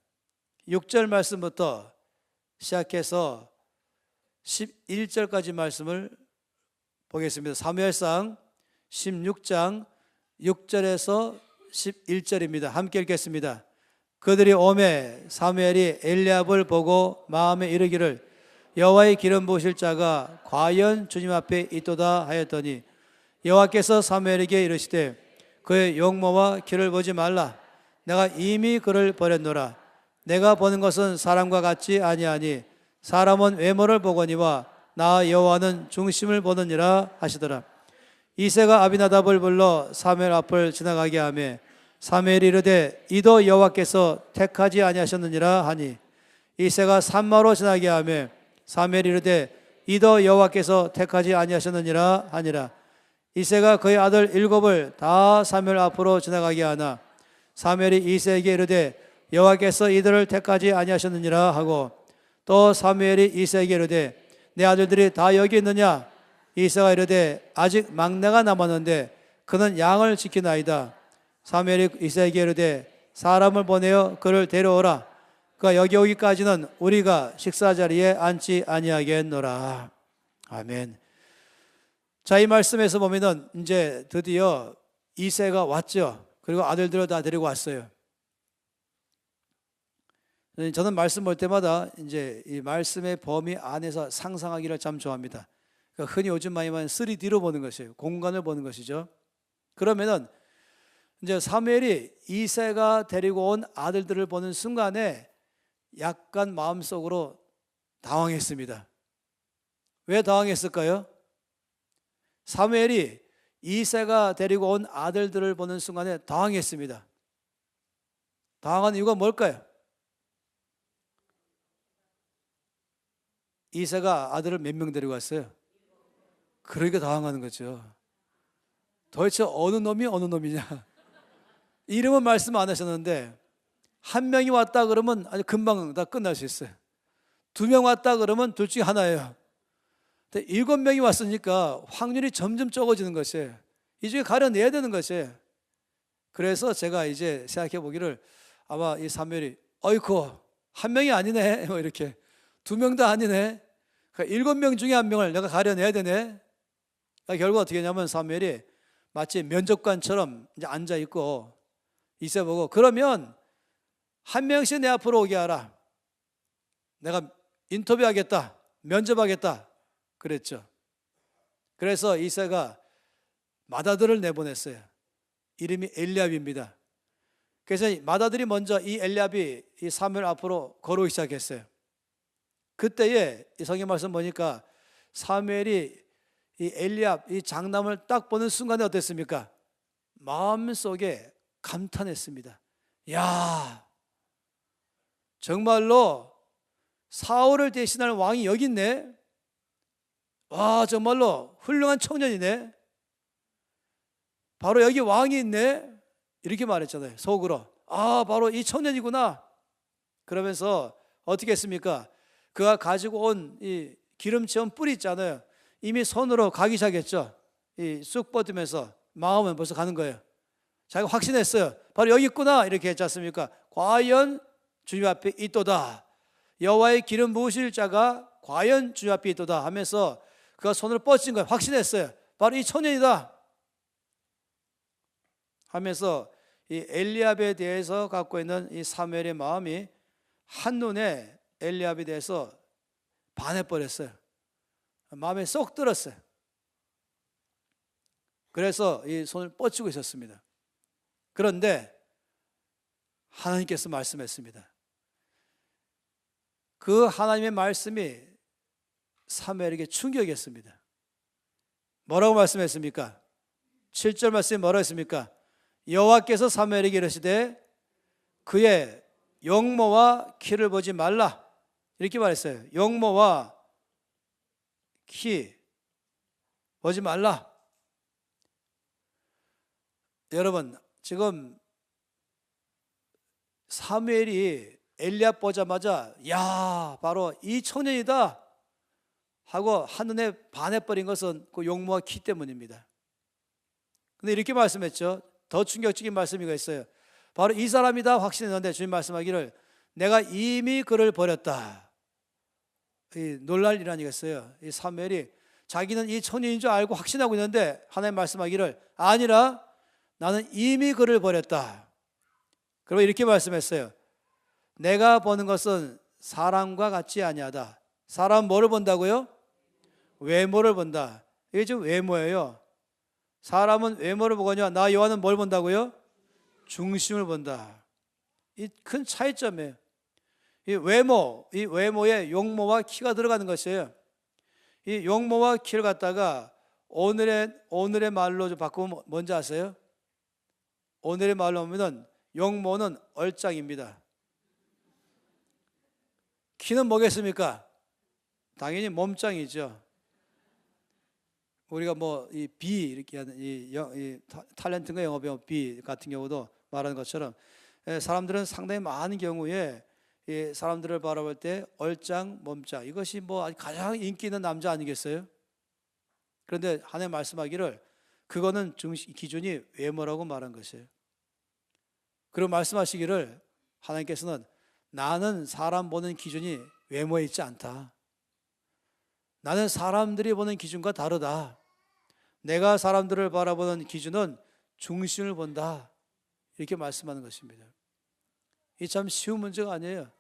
6절 말씀부터 시작해서 11절까지 말씀을 보겠습니다. 사무엘상 16장 6절에서 11절입니다. 함께 읽겠습니다. 그들이 오매 사무엘이 엘리압을 보고 마음에 이르기를 여호와의 기름 부으실 자가 과연 주님 앞에 있도다 하였더니 여호와께서 사무엘에게 이르시되 그의 용모와 길을 보지 말라. 내가 이미 그를 버렸노라. 내가 보는 것은 사람과 같지 아니하니 사람은 외모를 보거니와 나 여호와는 중심을 보느니라 하시더라. 이새가 아비나답을 불러 사무엘 앞을 지나가게 하며 사무엘이 이르되 이도 여호와께서 택하지 아니하셨느니라 하니 이새가 산마로 지나게 하며 사무엘이 이르되 이도 여호와께서 택하지 아니하셨느니라 하니라. 이새가 그의 아들 7을 다 사무엘 앞으로 지나가게 하나 사무엘이 이새에게 이르되 여호와께서 이들을 택하지 아니하셨느니라 하고 또 사무엘이 이새에게 이르되 내 아들들이 다 여기 있느냐. 이새가 이르되 아직 막내가 남았는데 그는 양을 지키나이다. 사무엘이 이새에게 이르되 사람을 보내어 그를 데려오라. 그가 여기 오기까지는 우리가 식사 자리에 앉지 아니하겠노라. 아멘. 자, 이 말씀에서 보면은 이제 드디어 이새가 왔죠. 그리고 아들들을 다 데리고 왔어요. 저는 말씀 볼 때마다 이제 이 말씀의 범위 안에서 상상하기를 참 좋아합니다. 그러니까 흔히 요즘 많이 말하는 3D로 보는 것이에요. 공간을 보는 것이죠. 그러면은 이제 사무엘이 이새가 데리고 온 아들들을 보는 순간에 약간 마음속으로 당황했습니다. 왜 당황했을까요? 사무엘이 이새가 데리고 온 아들들을 보는 순간에 당황했습니다. 당황한 이유가 뭘까요? 이새가 아들을 몇 명 데리고 왔어요? 그러니까 당황하는 거죠. 도대체 어느 놈이 어느 놈이냐? 이름은 말씀 안 하셨는데 한 명이 왔다 그러면 아주 금방 다 끝날 수 있어요. 2명 왔다 그러면 둘 중에 하나예요. 근데 7명이 왔으니까 확률이 점점 적어지는 것이에요. 이 중에 가려내야 되는 것이에요. 그래서 제가 이제 생각해 보기를 아마 이 사무엘이 어이쿠 한 명이 아니네 뭐 이렇게 2명 다 아니네. 그러니까 7명 중에 한 명을 내가 가려내야 되네. 그러니까 결국 어떻게 했냐면 사무엘이 마치 면접관처럼 이제 앉아 있고 이새 보고 그러면 한 명씩 내 앞으로 오게 하라. 내가 인터뷰하겠다. 면접하겠다. 그랬죠. 그래서 이새가 맏아들을 내보냈어요. 이름이 엘리압입니다. 그래서 맏아들이 먼저 이 엘리압이 이 사무엘 앞으로 걸어오기 시작했어요. 그때에 이 성경 말씀 보니까 사무엘이 이 엘리압 이 장남을 딱 보는 순간에 어땠습니까? 마음속에 감탄했습니다. 야, 정말로 사울을 대신할 왕이 여기 있네. 와, 정말로 훌륭한 청년이네. 바로 여기 왕이 있네. 이렇게 말했잖아요. 속으로. 아, 바로 이 청년이구나. 그러면서 어떻게 했습니까? 그가 가지고 온 이 기름 채운 뿔이 있잖아요. 이미 손으로 가기 시작했죠. 이 쑥 뻗으면서 마음은 벌써 가는 거예요. 자기가 확신했어요. 바로 여기 있구나. 이렇게 했지 않습니까? 과연 주님 앞에 있도다. 여호와의 기름 부으실 자가 과연 주님 앞에 있도다 하면서 그가 손을 뻗친 거예요. 확신했어요. 바로 이 청년이다 하면서 이 엘리압에 대해서 갖고 있는 이 사무엘의 마음이 한눈에 엘리압에 대해서 반해버렸어요. 마음에 쏙 들었어요. 그래서 이 손을 뻗치고 있었습니다. 그런데 하나님께서 말씀했습니다. 그 하나님의 말씀이 사무엘에게 충격이었습니다. 뭐라고 말씀했습니까? 7절 말씀이 뭐라고 했습니까? 여호와께서 사무엘에게 이르시되 그의 용모와 키를 보지 말라. 이렇게 말했어요. 용모와 키 보지 말라. 여러분, 지금 사무엘이 엘리압 보자마자 야, 바로 이 청년이다 하고 한눈에 반해버린 것은 그 용모와 키 때문입니다. 근데 이렇게 말씀했죠. 더 충격적인 말씀이 있어요. 바로 이 사람이다 확신했는데 주님 말씀하기를 내가 이미 그를 버렸다. 이 놀랄 일 아니겠어요? 이 사무엘이 자기는 이 청년인 줄 알고 확신하고 있는데 하나님 말씀하기를 아니라 나는 이미 그를 버렸다. 그리고 이렇게 말씀했어요. 내가 보는 것은 사람과 같지 아니하다. 사람 뭐를 본다고요? 외모를 본다. 이게 지금 외모예요. 사람은 외모를 보거니와 나 요한은 뭘 본다고요? 중심을 본다. 이 큰 차이점이에요. 이 외모에 용모와 키가 들어가는 것이에요. 이 용모와 키를 갖다가 오늘의 말로 좀 바꾸면 뭔지 아세요? 오늘의 말로 하면 용모는 얼짱입니다. 키는 뭐겠습니까? 당연히 몸짱이죠. 우리가 뭐 이 B 이렇게 하는 이 탤런트가 영어 배우 B 같은 경우도 말하는 것처럼 사람들은 상당히 많은 경우에 이 사람들을 바라볼 때 얼짱, 몸짱 이것이 뭐 가장 인기 있는 남자 아니겠어요? 그런데 하나님 말씀하기를 그거는 기준이 외모라고 말한 것이에요. 그리고 말씀하시기를 하나님께서는 나는 사람 보는 기준이 외모에 있지 않다. 나는 사람들이 보는 기준과 다르다. 내가 사람들을 바라보는 기준은 중심을 본다. 이렇게 말씀하는 것입니다. 이 참 쉬운 문제가 아니에요.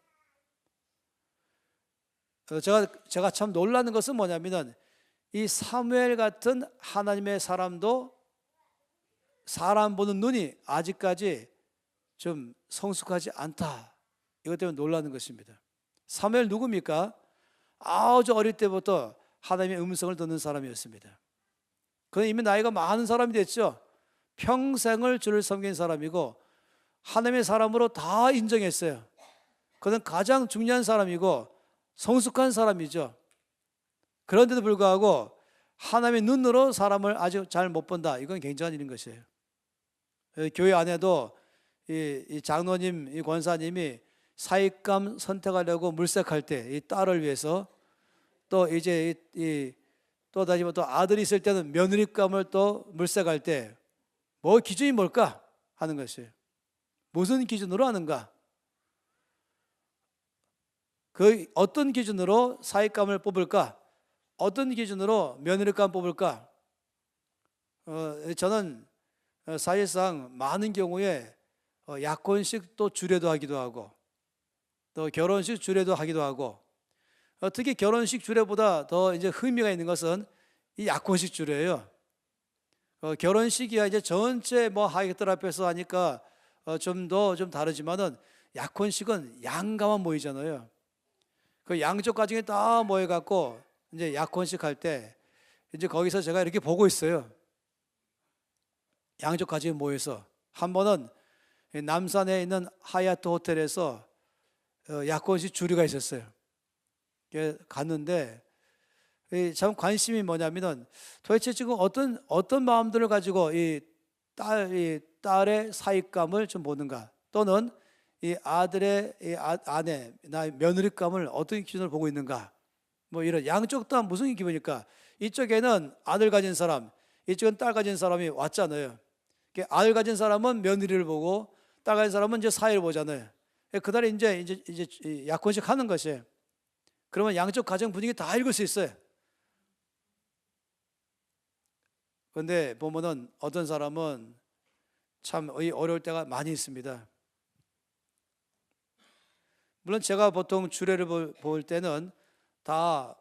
제가 참 놀라는 것은 뭐냐면 이 사무엘 같은 하나님의 사람도 사람 보는 눈이 아직까지 좀 성숙하지 않다. 이것 때문에 놀라는 것입니다. 사무엘 누굽니까? 아주 어릴 때부터 하나님의 음성을 듣는 사람이었습니다. 그는 이미 나이가 많은 사람이 됐죠. 평생을 주를 섬긴 사람이고 하나님의 사람으로 다 인정했어요. 그는 가장 중요한 사람이고 성숙한 사람이죠. 그런데도 불구하고 하나님의 눈으로 사람을 아주 잘 못 본다. 이건 굉장한 일인 것이에요. 교회 안에도 이 장로님, 이 권사님이 사익감 선택하려고 물색할 때 이 딸을 위해서 또 이제 또 다시 또 아들이 있을 때는 며느리감을 또 물색할 때 뭐 기준이 뭘까 하는 것이에요. 무슨 기준으로 하는가? 그 어떤 기준으로 사익감을 뽑을까? 어떤 기준으로 며느리감 뽑을까? 저는 사실상 많은 경우에 약혼식 또 주례도 하기도 하고 또 결혼식 주례도 하기도 하고 특히 결혼식 주례보다 더 이제 의미가 있는 것은 이 약혼식 주례예요. 결혼식이야 이제 전체 뭐 하객들 앞에서 하니까 좀 다르지만은 약혼식은 양가만 모이잖아요. 그 양쪽 가정이 다 모여갖고 이제 약혼식 할 때 이제 거기서 제가 이렇게 보고 있어요. 양쪽 가정이 모여서 한 번은 남산에 있는 하얏트 호텔에서 약혼식 주례가 있었어요. 갔는데 참 관심이 뭐냐면은 도대체 지금 어떤 마음들을 가지고 이 딸의 사익감을 좀 보는가, 또는 이 아들의 아내, 나 며느리감을 어떤 기준으로 보고 있는가, 뭐 이런 양쪽 다 무슨 기분일까? 이쪽에는 아들 가진 사람, 이쪽은 딸 가진 사람이 왔잖아요. 아들 가진 사람은 며느리를 보고 딸 가진 사람은 이제 사회를 보잖아요. 그날에 이제 약혼식 하는 것이에요. 그러면 양쪽 가정 분위기 다 읽을 수 있어요. 그런데 보면은 어떤 사람은 참 어려울 때가 많이 있습니다. 물론 제가 보통 주례를 볼 때는 다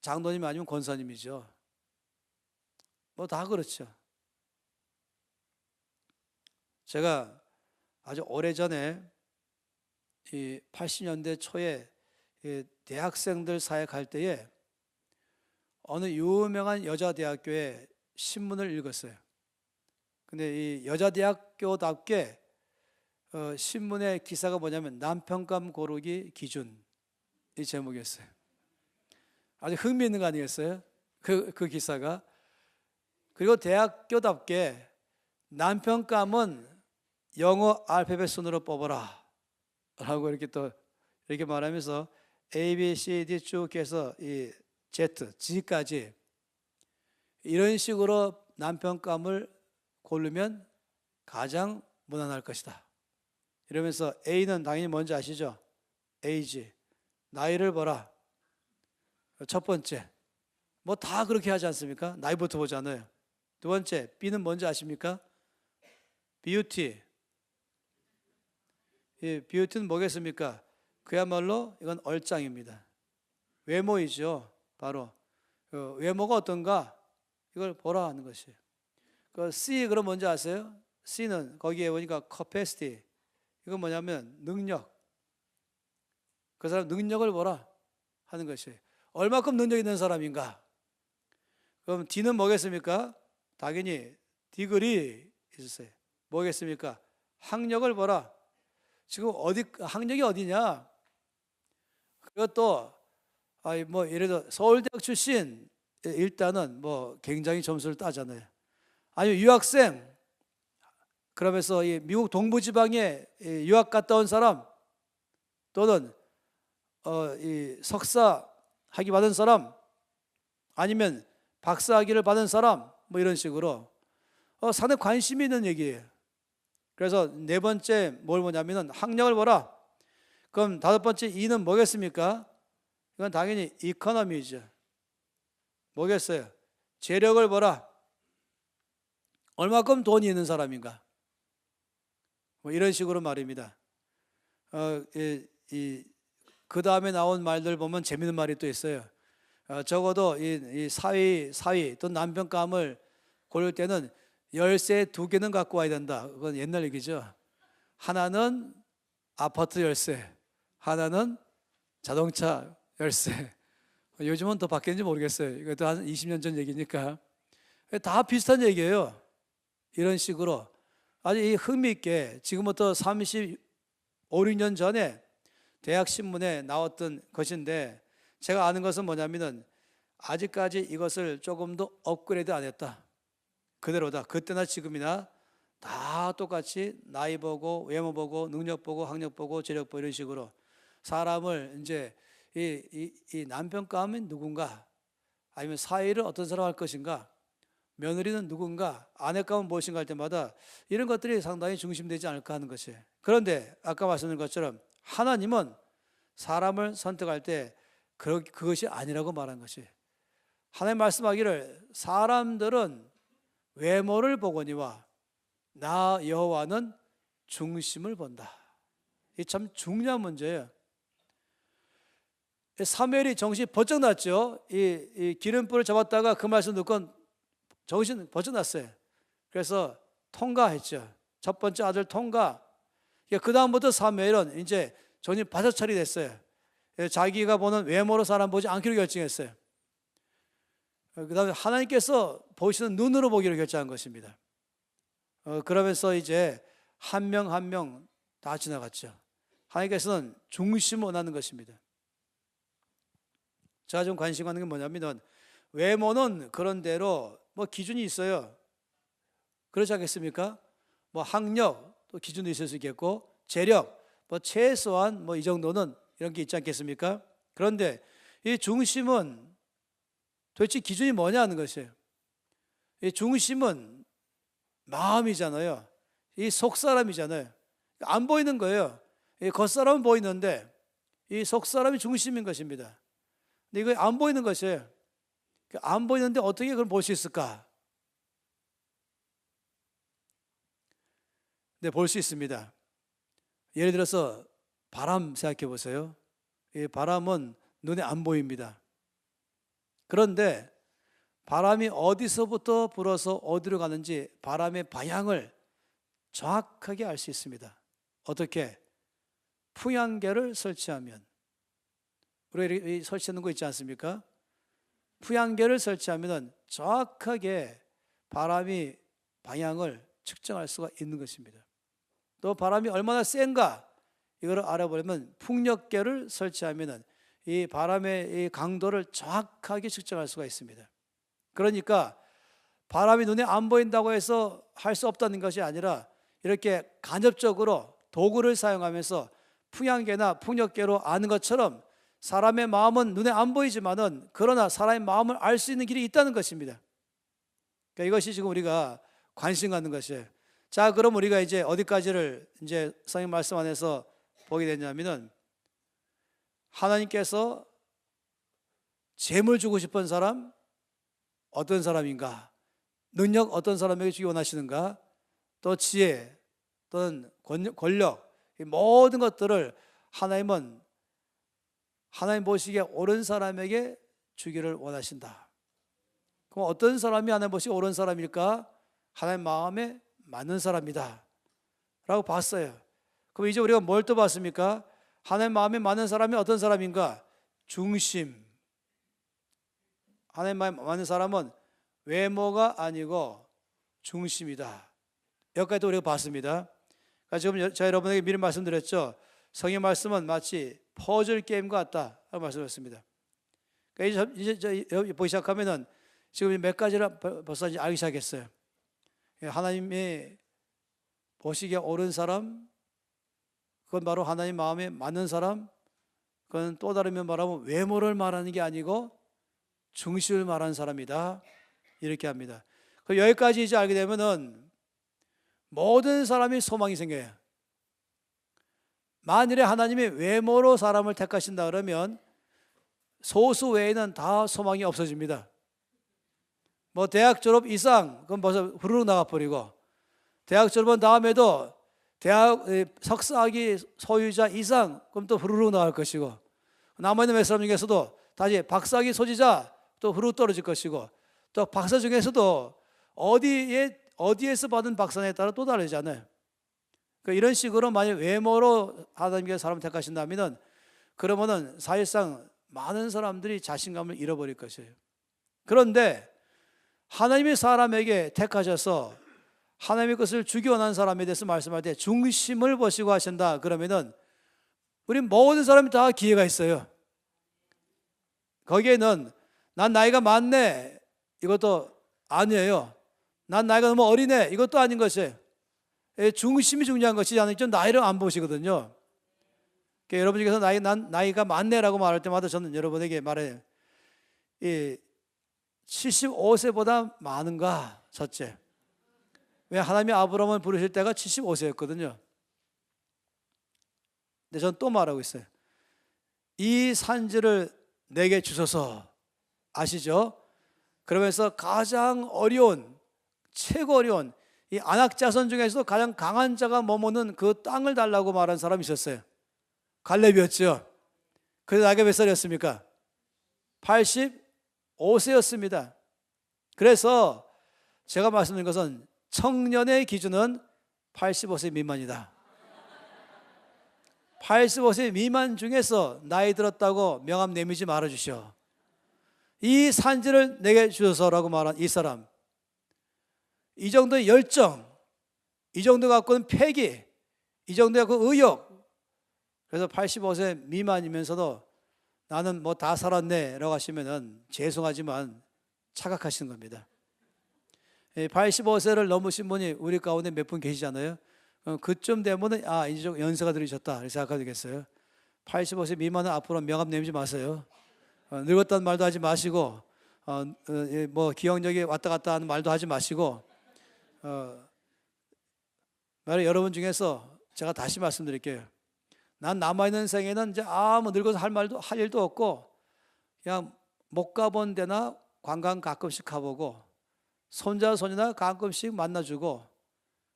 장로님 아니면 권사님이죠. 뭐 다 그렇죠. 제가 아주 오래전에 이 80년대 초에 이 대학생들 사회 갈 때에 어느 유명한 여자 대학교에 신문을 읽었어요. 근데 이 여자 대학교답게 신문의 기사가 뭐냐면 남편감 고르기 기준, 이 제목이었어요. 아주 흥미있는 거 아니겠어요? 그 기사가. 그리고 대학교답게 남편감은 영어 알파벳 순으로 뽑아라 라고 이렇게 말하면서 A, B, C, D 쭉 해서 이 Z, G까지 이런 식으로 남편감을 고르면 가장 무난할 것이다. 이러면서 A는 당연히 뭔지 아시죠? Age, 나이를 보라. 첫 번째, 뭐 다 그렇게 하지 않습니까? 나이부터 보잖아요. 두 번째, B는 뭔지 아십니까? Beauty. 이 뷰티는 뭐겠습니까? 그야말로 이건 얼짱입니다. 외모이죠. 바로 외모가 어떤가 이걸 보라 하는 것이에요. 그 C 그럼 뭔지 아세요? C는 거기에 보니까 capacity, 이건 뭐냐면 능력. 그 사람 능력을 보라 하는 것이에요. 얼마큼 능력 있는 사람인가? 그럼 D는 뭐겠습니까? 당연히 디그리 있으세요. 뭐겠습니까? 학력을 보라. 지금 학력이 어디냐? 그것도 뭐 예를 들어 서울대학 출신, 일단은 뭐 굉장히 점수를 따잖아요. 아니면 유학생, 그러면서 이 미국 동부지방에 유학 갔다 온 사람, 또는 이 석사 학위 받은 사람, 아니면 박사 학위를 받은 사람, 뭐 이런 식으로 상당히 관심이 있는 얘기예요. 그래서 네 번째 뭘 보냐면은 학력을 보라. 그럼 다섯 번째 E는 뭐겠습니까? 이건 당연히 이코노미죠. 뭐겠어요? 재력을 보라. 얼마큼 돈이 있는 사람인가? 뭐 이런 식으로 말입니다. 그 다음에 나온 말들 보면 재밌는 말이 또 있어요. 적어도 이 사위 또 남편감을 고를 때는 열쇠 2개는 갖고 와야 된다. 그건 옛날 얘기죠. 하나는 아파트 열쇠, 하나는 자동차 열쇠. 요즘은 더 바뀌었는지 모르겠어요. 이것도 한 20년 전 얘기니까. 다 비슷한 얘기예요. 이런 식으로 아주 흥미있게 지금부터 35, 6년 전에 대학 신문에 나왔던 것인데, 제가 아는 것은 뭐냐면은 아직까지 이것을 조금 더 업그레이드 안 했다. 그대로다. 그때나 지금이나 다 똑같이 나이 보고 외모 보고 능력 보고 학력 보고 재력 보고 이런 식으로 사람을 이제 이 남편감은 누군가, 아니면 사위를 어떤 사람 할 것인가, 며느리는 누군가, 아내감은 무엇인가 할 때마다 이런 것들이 상당히 중심되지 않을까 하는 것이에요. 그런데 아까 말씀드린 것처럼 하나님은 사람을 선택할 때 그것이 아니라고 말한 것이에요. 하나님 말씀하기를 사람들은 외모를 보거니와 나 여호와는 중심을 본다. 이 참 중요한 문제예요. 사무엘이 정신이 번쩍 났죠. 이 기름불을 잡았다가 그 말씀 듣고 정신 번쩍 났어요. 그래서 통과했죠. 첫 번째 아들 통과. 그 다음부터 사무엘은 이제 정신 바짝 차리됐어요. 자기가 보는 외모로 사람 보지 않기로 결정했어요. 그 다음에 하나님께서 보시는 눈으로 보기로 결정한 것입니다. 그러면서 이제 한 명 한 명 다 지나갔죠. 하나님께서는 중심을 원하는 것입니다. 제가 좀 관심 갖는 게 뭐냐면 외모는 그런 대로 뭐 기준이 있어요. 그렇지 않겠습니까? 뭐 학력 또 기준도 있을 수 있겠고 재력 뭐 최소한 뭐 이 정도는 이런 게 있지 않겠습니까? 그런데 이 중심은 도대체 기준이 뭐냐는 것이에요. 이 중심은 마음이잖아요. 이 속사람이잖아요. 안 보이는 거예요. 이 겉사람은 보이는데 이 속사람이 중심인 것입니다. 근데 이거 안 보이는 것이에요. 안 보이는데 어떻게 그걸 볼 수 있을까? 네, 볼 수 있습니다. 예를 들어서 바람 생각해 보세요. 이 바람은 눈에 안 보입니다. 그런데 바람이 어디서부터 불어서 어디로 가는지 바람의 방향을 정확하게 알 수 있습니다. 어떻게? 풍향계를 설치하면. 우리가 설치하는 거 있지 않습니까? 풍향계를 설치하면 정확하게 바람이 방향을 측정할 수가 있는 것입니다. 또 바람이 얼마나 센가 이걸 알아보려면 풍력계를 설치하면 이 바람의 이 강도를 정확하게 측정할 수가 있습니다. 그러니까 바람이 눈에 안 보인다고 해서 할 수 없다는 것이 아니라 이렇게 간접적으로 도구를 사용하면서 풍향계나 풍력계로 아는 것처럼 사람의 마음은 눈에 안 보이지만은 그러나 사람의 마음을 알 수 있는 길이 있다는 것입니다. 그러니까 이것이 지금 우리가 관심 갖는 것이에요. 자, 그럼 우리가 이제 어디까지를 이제 성경 말씀 안에서 보게 되냐면은 하나님께서 재물 주고 싶은 사람 어떤 사람인가? 능력 어떤 사람에게 주기 원하시는가? 또 지혜 또는 권력 이 모든 것들을 하나님은 하나님 보시기에 옳은 사람에게 주기를 원하신다. 그럼 어떤 사람이 하나님 보시기에 옳은 사람일까? 하나님 마음에 맞는 사람이다 라고 봤어요. 그럼 이제 우리가 뭘 또 봤습니까? 하나님 마음에 맞는 사람이 어떤 사람인가? 중심. 하나님 마음에 맞는 사람은 외모가 아니고 중심이다. 여기까지도 우리가 봤습니다. 그러니까 지금 제가 여러분에게 미리 말씀드렸죠. 성경 말씀은 마치 퍼즐 게임 같다 라고 말씀드렸습니다. 그러니까 이제 보기 시작하면은 지금 몇 가지를 벌써 이제 알기 시작했어요. 하나님이 보시기에 옳은 사람, 그건 바로 하나님 마음에 맞는 사람, 그건 또 다르면 말하면 외모를 말하는 게 아니고 중심을 말하는 사람이다. 이렇게 합니다. 여기까지 이제 알게 되면은 모든 사람이 소망이 생겨요. 만일에 하나님이 외모로 사람을 택하신다 그러면 소수 외에는 다 소망이 없어집니다. 뭐 대학 졸업 이상 그럼 벌써 후루룩 나가버리고 대학 졸업한 다음에도 대학 석사학위 소유자 이상 그럼 또 후루룩 나갈 것이고 남아있는 몇 사람 중에서도 다시 박사학위 소지자 또 후루룩 떨어질 것이고 또 박사 중에서도 어디에서 받은 박사에 따라 또 다르잖아요. 그러니까 이런 식으로 만약 외모로 하나님께서 사람을 택하신다면 그러면은 사실상 많은 사람들이 자신감을 잃어버릴 것이에요. 그런데 하나님이 사람에게 택하셔서 하나님의 것을 주기 원하는 사람에 대해서 말씀할 때 중심을 보시고 하신다 그러면은 우리 모든 사람이 다 기회가 있어요. 거기에는 난 나이가 많네 이것도 아니에요. 난 나이가 너무 어리네 이것도 아닌 것이에요. 중심이 중요한 것이지 않으면 나이를 안 보시거든요. 그러니까 여러분 중에서 난 나이가 많네라고 말할 때마다 저는 여러분에게 말해요. 75세보다 많은가? 첫째. 왜 하나님이 아브라함을 부르실 때가 75세였거든요. 근데 저는 또 말하고 있어요. 이 산지를 내게 주소서. 아시죠? 그러면서 가장 어려운, 최고 어려운 이 안악자손 중에서도 가장 강한 자가 머무는 그 땅을 달라고 말한 사람이 있었어요. 갈렙이었죠. 그래서 나이가 몇 살이었습니까? 85세였습니다. 그래서 제가 말씀드린 것은 청년의 기준은 85세 미만이다. 85세 미만 중에서 나이 들었다고 명함 내밀지 말아주시오. 이 산지를 내게 주소서라고 말한 이 사람, 이 정도의 열정, 이 정도 갖고는 패기, 이 정도 갖고 의욕. 그래서 85세 미만이면서도 나는 뭐 다 살았네 라고 하시면은 죄송하지만 착각하시는 겁니다. 85세를 넘으신 분이 우리 가운데 몇 분 계시잖아요. 그쯤 되면은 이제 좀 연세가 들으셨다 이렇게 생각하게 되겠어요. 85세 미만은 앞으로 명함 내밀지 마세요. 늙었다는 말도 하지 마시고 뭐 기억력이 왔다 갔다 하는 말도 하지 마시고 만약 여러분 중에서 제가 다시 말씀드릴게요. 난 남아있는 생에는 이제 뭐 늙어서 할 일도 없고 그냥 못 가본 데나 관광 가끔씩 가보고 손자 손이나 가끔씩 만나주고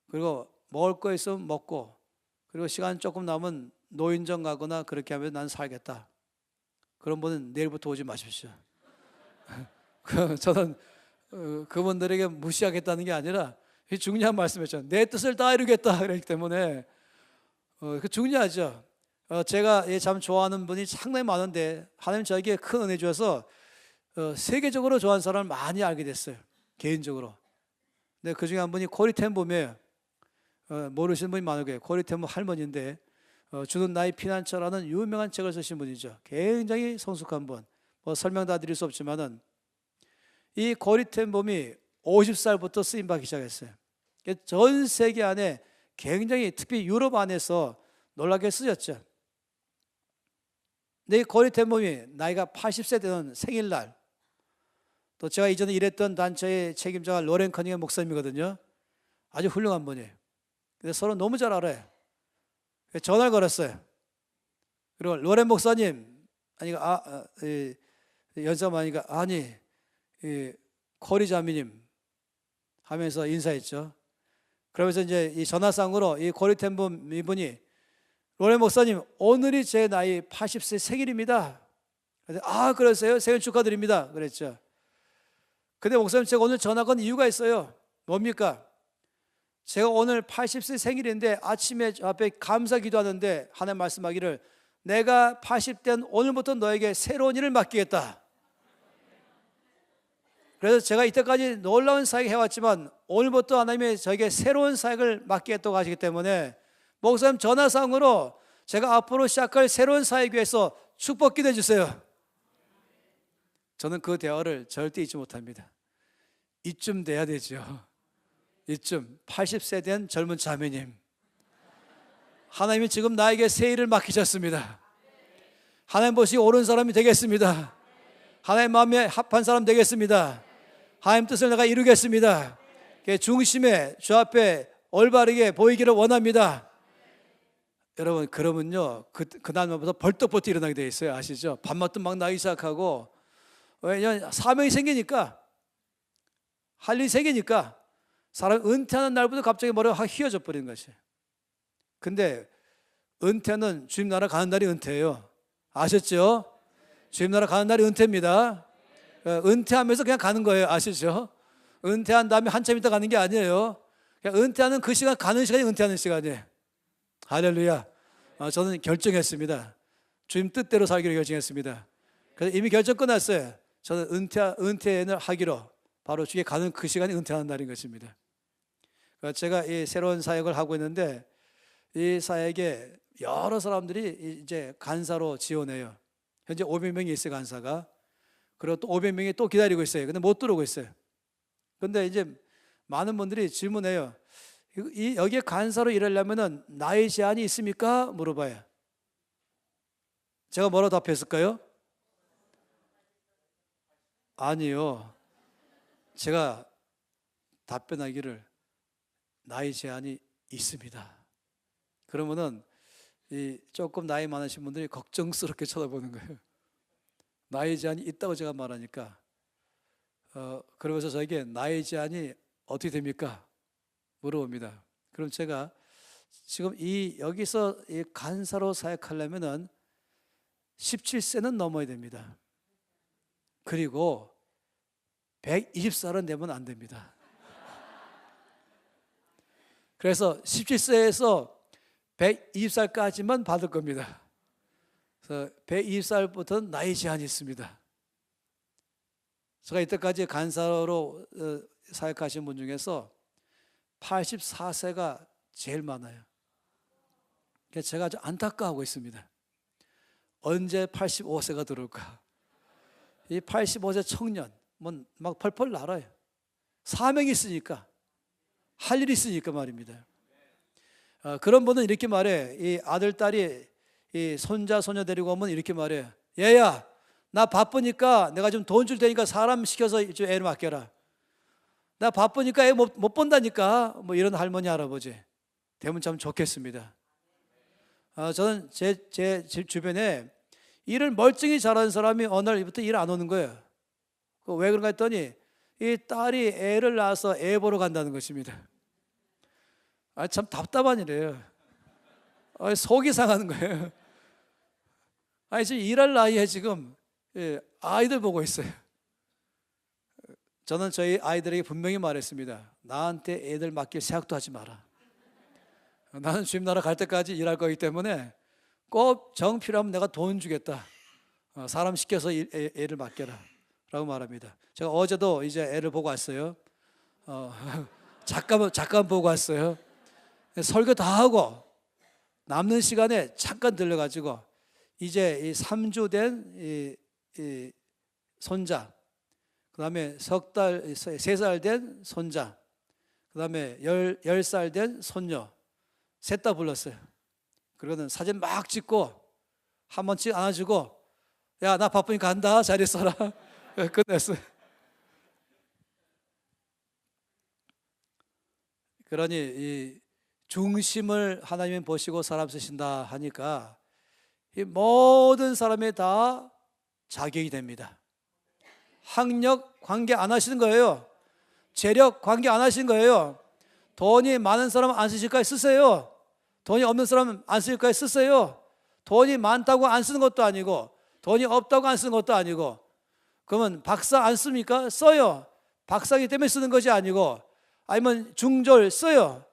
그리고 먹을 거 있으면 먹고 그리고 시간 조금 남으면 노인정 가거나 그렇게 하면 난 살겠다. 그런 분은 내일부터 오지 마십시오. 저는 그분들에게 무시하겠다는 게 아니라 중요한 말씀이죠. 내 뜻을 다 이루겠다 그렇기 때문에 그 중요하죠. 제가 참 좋아하는 분이 상당히 많은데 하나님 저에게 큰 은혜 주셔서 세계적으로 좋아하는 사람을 많이 알게 됐어요. 개인적으로. 근데 그 중에 한 분이 코리 텐 봄이에요. 모르시는 분이 많을 거예요. 코리 텐 봄 할머니인데 주는 나의 피난처라는 유명한 책을 쓰신 분이죠. 굉장히 성숙한 분. 뭐 설명 다 드릴 수 없지만은 이 코리 텐 봄이 50살부터 쓰임 받기 시작했어요. 전 세계 안에 굉장히 특히 유럽 안에서 놀랍게 쓰였죠. 근데 이 코리 텐 봄이 나이가 80세 되는 생일날 또 제가 이전에 일했던 단체의 책임자가 로렌 커닝엄 목사님이거든요. 아주 훌륭한 분이에요. 근데 서로 너무 잘 알아요. 전화를 걸었어요. 그리고 로렌 목사님, 연세가 많으니까 코리 자매님 하면서 인사했죠. 그러면서 이제 이 전화상으로 이 코리 텐 봄 이분이 로렌 목사님, 오늘이 제 나이 80세 생일입니다. 그러세요? 생일 축하드립니다. 그랬죠. 근데 목사님, 제가 오늘 전화 건 이유가 있어요. 뭡니까? 제가 오늘 80세 생일인데 아침에 저 앞에 감사 기도하는데 하나님 말씀하기를 내가 80된 오늘부터 너에게 새로운 일을 맡기겠다. 그래서 제가 이때까지 놀라운 사역 해왔지만 오늘부터 하나님이 저에게 새로운 사역을 맡기겠다고 하시기 때문에 목사님 전화상으로 제가 앞으로 시작할 새로운 사역을 위해서 축복 기도해 주세요. 저는 그 대화를 절대 잊지 못합니다. 이쯤 돼야 되죠. 이쯤 80세 된 젊은 자매님, 하나님이 지금 나에게 새 일을 맡기셨습니다. 하나님 보시 옳은 사람이 되겠습니다. 하나님 마음에 합한 사람 되겠습니다. 하나님 뜻을 내가 이루겠습니다. 중심에 주 앞에 올바르게 보이기를 원합니다. 여러분, 그러면요 그날부터 벌떡벌떡 일어나게 돼 있어요. 아시죠? 밤마다 막 나기 시작하고, 왜냐하면 사명이 생기니까, 할 일이 생기니까 사람이 은퇴하는 날부터 갑자기 머리가 확 휘어져 버리는 것이에요. 근데 은퇴는 주님 나라 가는 날이 은퇴예요. 아셨죠? 주님 나라 가는 날이 은퇴입니다. 은퇴하면서 그냥 가는 거예요. 아시죠? 은퇴한 다음에 한참 있다 가는 게 아니에요. 그냥 은퇴하는 그 시간, 가는 시간이 은퇴하는 시간이에요. 할렐루야. 저는 결정했습니다. 주님 뜻대로 살기로 결정했습니다. 그래서 이미 결정 끝났어요. 저는 은퇴를 하기로, 바로 주께 가는 그 시간이 은퇴하는 날인 것입니다. 제가 이 새로운 사역을 하고 있는데 이 사역에 여러 사람들이 이제 간사로 지원해요. 현재 500명이 있어요, 간사가. 그리고 또 500명이 또 기다리고 있어요. 근데 못 들어오고 있어요. 근데 이제 많은 분들이 질문해요. 여기에 간사로 일하려면 나이 제한이 있습니까? 물어봐요. 제가 뭐라고 답했을까요? 아니요. 제가 답변하기를 나이 제한이 있습니다. 그러면은 조금 나이 많으신 분들이 걱정스럽게 쳐다보는 거예요. 나이 제한이 있다고 제가 말하니까 그러면서 저에게 나이 제한이 어떻게 됩니까? 물어봅니다. 그럼 제가 지금 여기서 이 간사로 사역하려면은 17세는 넘어야 됩니다. 그리고 120살은 되면 안 됩니다. 그래서 17세에서 120살까지만 받을 겁니다. 그래서 120살부터는 나이 제한이 있습니다. 제가 이때까지 간사로 사역하신 분 중에서 84세가 제일 많아요. 그래서 제가 아주 안타까워하고 있습니다. 언제 85세가 들어올까? 이 85세 청년 막 펄펄 날아요. 사명이 있으니까, 할 일이 있으니까 말입니다. 그런 분은 이렇게 말해. 이 아들, 딸이 이 손자, 소녀 데리고 오면 이렇게 말해. 얘야, 나 바쁘니까 내가 좀 돈 줄 테니까 사람 시켜서 좀 애를 맡겨라. 나 바쁘니까 애 못 본다니까. 뭐 이런 할머니, 할아버지 되면 참 좋겠습니다. 저는 제 주변에 일을 멀쩡히 잘하는 사람이 어느 날부터 일 안 오는 거예요. 왜 그런가 했더니 이 딸이 애를 낳아서 애 보러 간다는 것입니다. 참 답답한 일이에요. 속이 상하는 거예요. 지금 일할 나이에 지금 아이들 보고 있어요. 저는 저희 아이들에게 분명히 말했습니다. 나한테 애들 맡길 생각도 하지 마라. 나는 주님 나라 갈 때까지 일할 거기 때문에 꼭 정 필요하면 내가 돈 주겠다. 사람 시켜서 애를 맡겨라 라고 말합니다. 제가 어제도 이제 애를 보고 왔어요. 잠깐 보고 왔어요. 설교 다 하고 남는 시간에 잠깐 들려가지고 이제 이 3주 된 이 손자, 그 다음에 3살 된 손자, 그 다음에 10살 된 손녀 셋 다 불렀어요. 그러고는 사진 막 찍고 한 번씩 안아주고, 야, 나 바쁘니까 간다, 잘 있어라. 끝냈어요. 그러니 이 중심을 하나님이 보시고 사람 쓰신다 하니까 이 모든 사람이 다 자격이 됩니다. 학력 관계 안 하시는 거예요. 재력 관계 안 하시는 거예요. 돈이 많은 사람 안 쓰실까요? 쓰세요. 돈이 없는 사람 안 쓸까요? 쓰세요. 돈이 많다고 안 쓰는 것도 아니고 돈이 없다고 안 쓰는 것도 아니고, 그러면 박사 안 씁니까? 써요. 박사이기 때문에 쓰는 것이 아니고, 아니면 중졸 써요.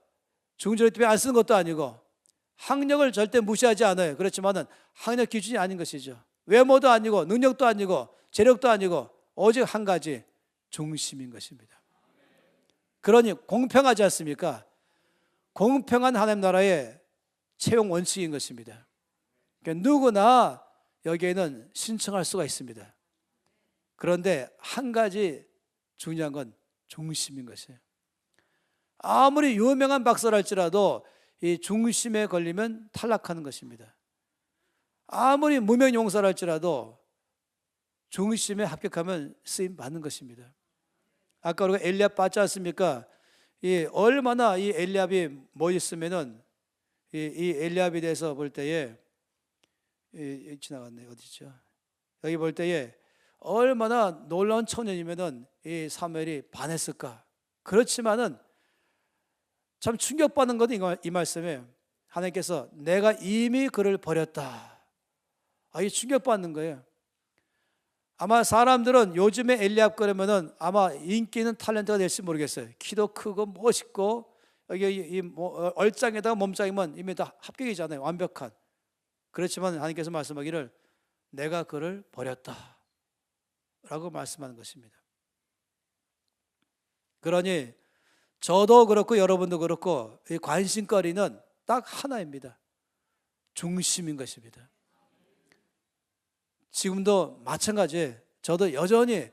중졸 때문에 안 쓰는 것도 아니고, 학력을 절대 무시하지 않아요. 그렇지만은 학력 기준이 아닌 것이죠. 외모도 아니고 능력도 아니고 재력도 아니고 오직 한 가지, 중심인 것입니다. 그러니 공평하지 않습니까? 공평한 하나님 나라의 채용 원칙인 것입니다. 그러니까 누구나 여기에는 신청할 수가 있습니다. 그런데 한 가지 중요한 건 중심인 것이에요. 아무리 유명한 박사랄지라도 이 중심에 걸리면 탈락하는 것입니다. 아무리 무명용사랄지라도 중심에 합격하면 쓰임 받는 것입니다. 아까 우리가 엘리압 봤지 않습니까? 얼마나 이 엘리압이 멋있으면은 이 엘리압에 대해서 볼 때에 지나갔네, 어디죠? 여기 볼 때에 얼마나 놀라운 청년이면은 이 사무엘이 반했을까? 그렇지만은 참 충격받는 것은 이 말씀에 하나님께서 내가 이미 그를 버렸다. 이 충격받는 거예요. 아마 사람들은 요즘에 엘리압 그러면은 아마 인기 있는 탤런트가 될지 모르겠어요. 키도 크고 멋있고 여기 얼짱에다가 몸짱이면 이미 다 합격이잖아요. 완벽한. 그렇지만 하나님께서 말씀하기를 내가 그를 버렸다 라고 말씀하는 것입니다. 그러니 저도 그렇고 여러분도 그렇고 이 관심거리는 딱 하나입니다. 중심인 것입니다. 지금도 마찬가지예요. 저도 여전히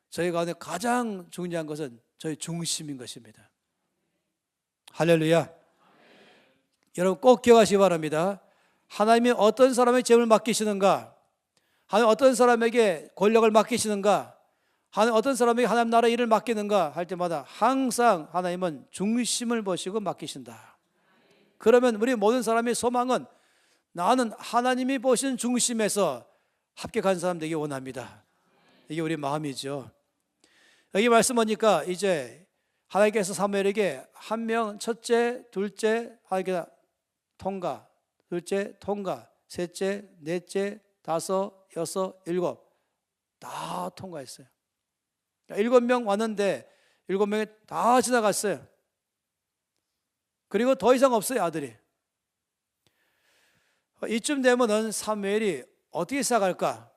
저희 가운데 가장 중요한 것은 저희 중심인 것입니다. 할렐루야. 여러분 꼭 기억하시기 바랍니다. 하나님이 어떤 사람에게 재물을 맡기시는가, 하나님 어떤 사람에게 권력을 맡기시는가, 하나님 어떤 사람에게 하나님 나라 일을 맡기는가 할 때마다 항상 하나님은 중심을 보시고 맡기신다. 그러면 우리 모든 사람의 소망은 나는 하나님이 보시는 중심에서 합격한 사람 되기 원합니다. 이게 우리 마음이죠. 여기 말씀 보니까 이제 하나님께서 사무엘에게 한 명, 첫째, 둘째, 하나님께서 통과, 둘째, 통과, 셋째, 넷째, 다섯, 여섯, 일곱 다 통과했어요. 7명 왔는데 7명이 다 지나갔어요. 그리고 더 이상 없어요, 아들이. 이쯤 되면은 사무엘이 어떻게 시작할까?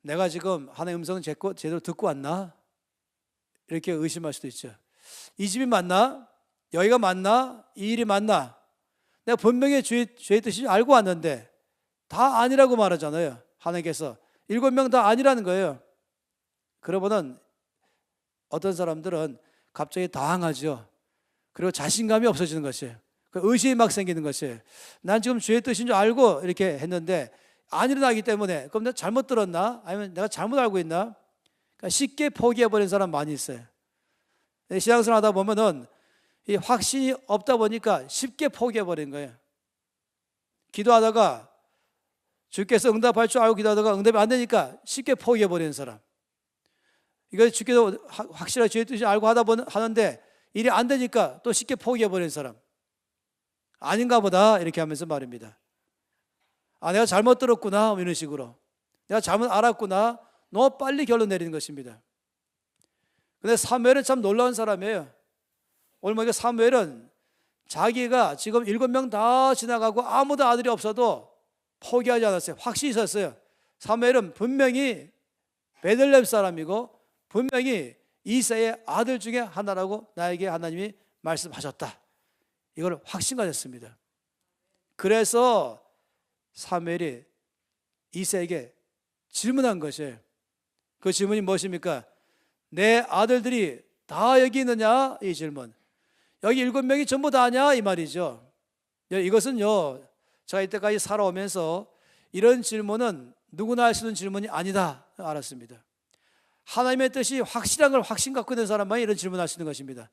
내가 지금 하나님의 음성을 제대로 듣고 왔나? 이렇게 의심할 수도 있죠. 이 집이 맞나? 여기가 맞나? 이 일이 맞나? 내가 분명히 주의 뜻이 알고 왔는데 다 아니라고 말하잖아요. 하나님께서 7명 다 아니라는 거예요. 그러면은 어떤 사람들은 갑자기 당황하죠. 그리고 자신감이 없어지는 것이에요. 의심이 막 생기는 것이에요. 난 지금 주의 뜻인 줄 알고 이렇게 했는데 안 일어나기 때문에 그럼 내가 잘못 들었나? 아니면 내가 잘못 알고 있나? 그러니까 쉽게 포기해버리는 사람 많이 있어요. 신앙생활 하다 보면은 이 확신이 없다 보니까 쉽게 포기해버리는 거예요. 기도하다가 주께서 응답할 줄 알고 기도하다가 응답이 안 되니까 쉽게 포기해버리는 사람. 이거 주께서 확실하게 주의 뜻을 알고 하는데 일이 안 되니까 또 쉽게 포기해버리는 사람. 아닌가 보다 이렇게 하면서 말입니다. 내가 잘못 들었구나 이런 식으로. 내가 잘못 알았구나. 너무 빨리 결론 내리는 것입니다. 근데 사무엘은 참 놀라운 사람이에요. 오늘 보니까 사무엘은 자기가 지금 7명 다 지나가고 아무도 아들이 없어도 포기하지 않았어요. 확신이 있었어요. 사무엘은 분명히 베들레헴 사람이고 분명히 이새의 아들 중에 하나라고 나에게 하나님이 말씀하셨다. 이걸 확신 가졌습니다. 그래서 사무엘이 이새에게 질문한 것이에요. 그 질문이 무엇입니까? 내 아들들이 다 여기 있느냐? 이 질문. 여기 7명이 전부 다냐? 이 말이죠. 이것은요, 제가 이때까지 살아오면서 이런 질문은 누구나 할 수 있는 질문이 아니다 알았습니다. 하나님의 뜻이 확실한 걸 확신 갖고 있는 사람만 이런 질문할 수 있는 것입니다.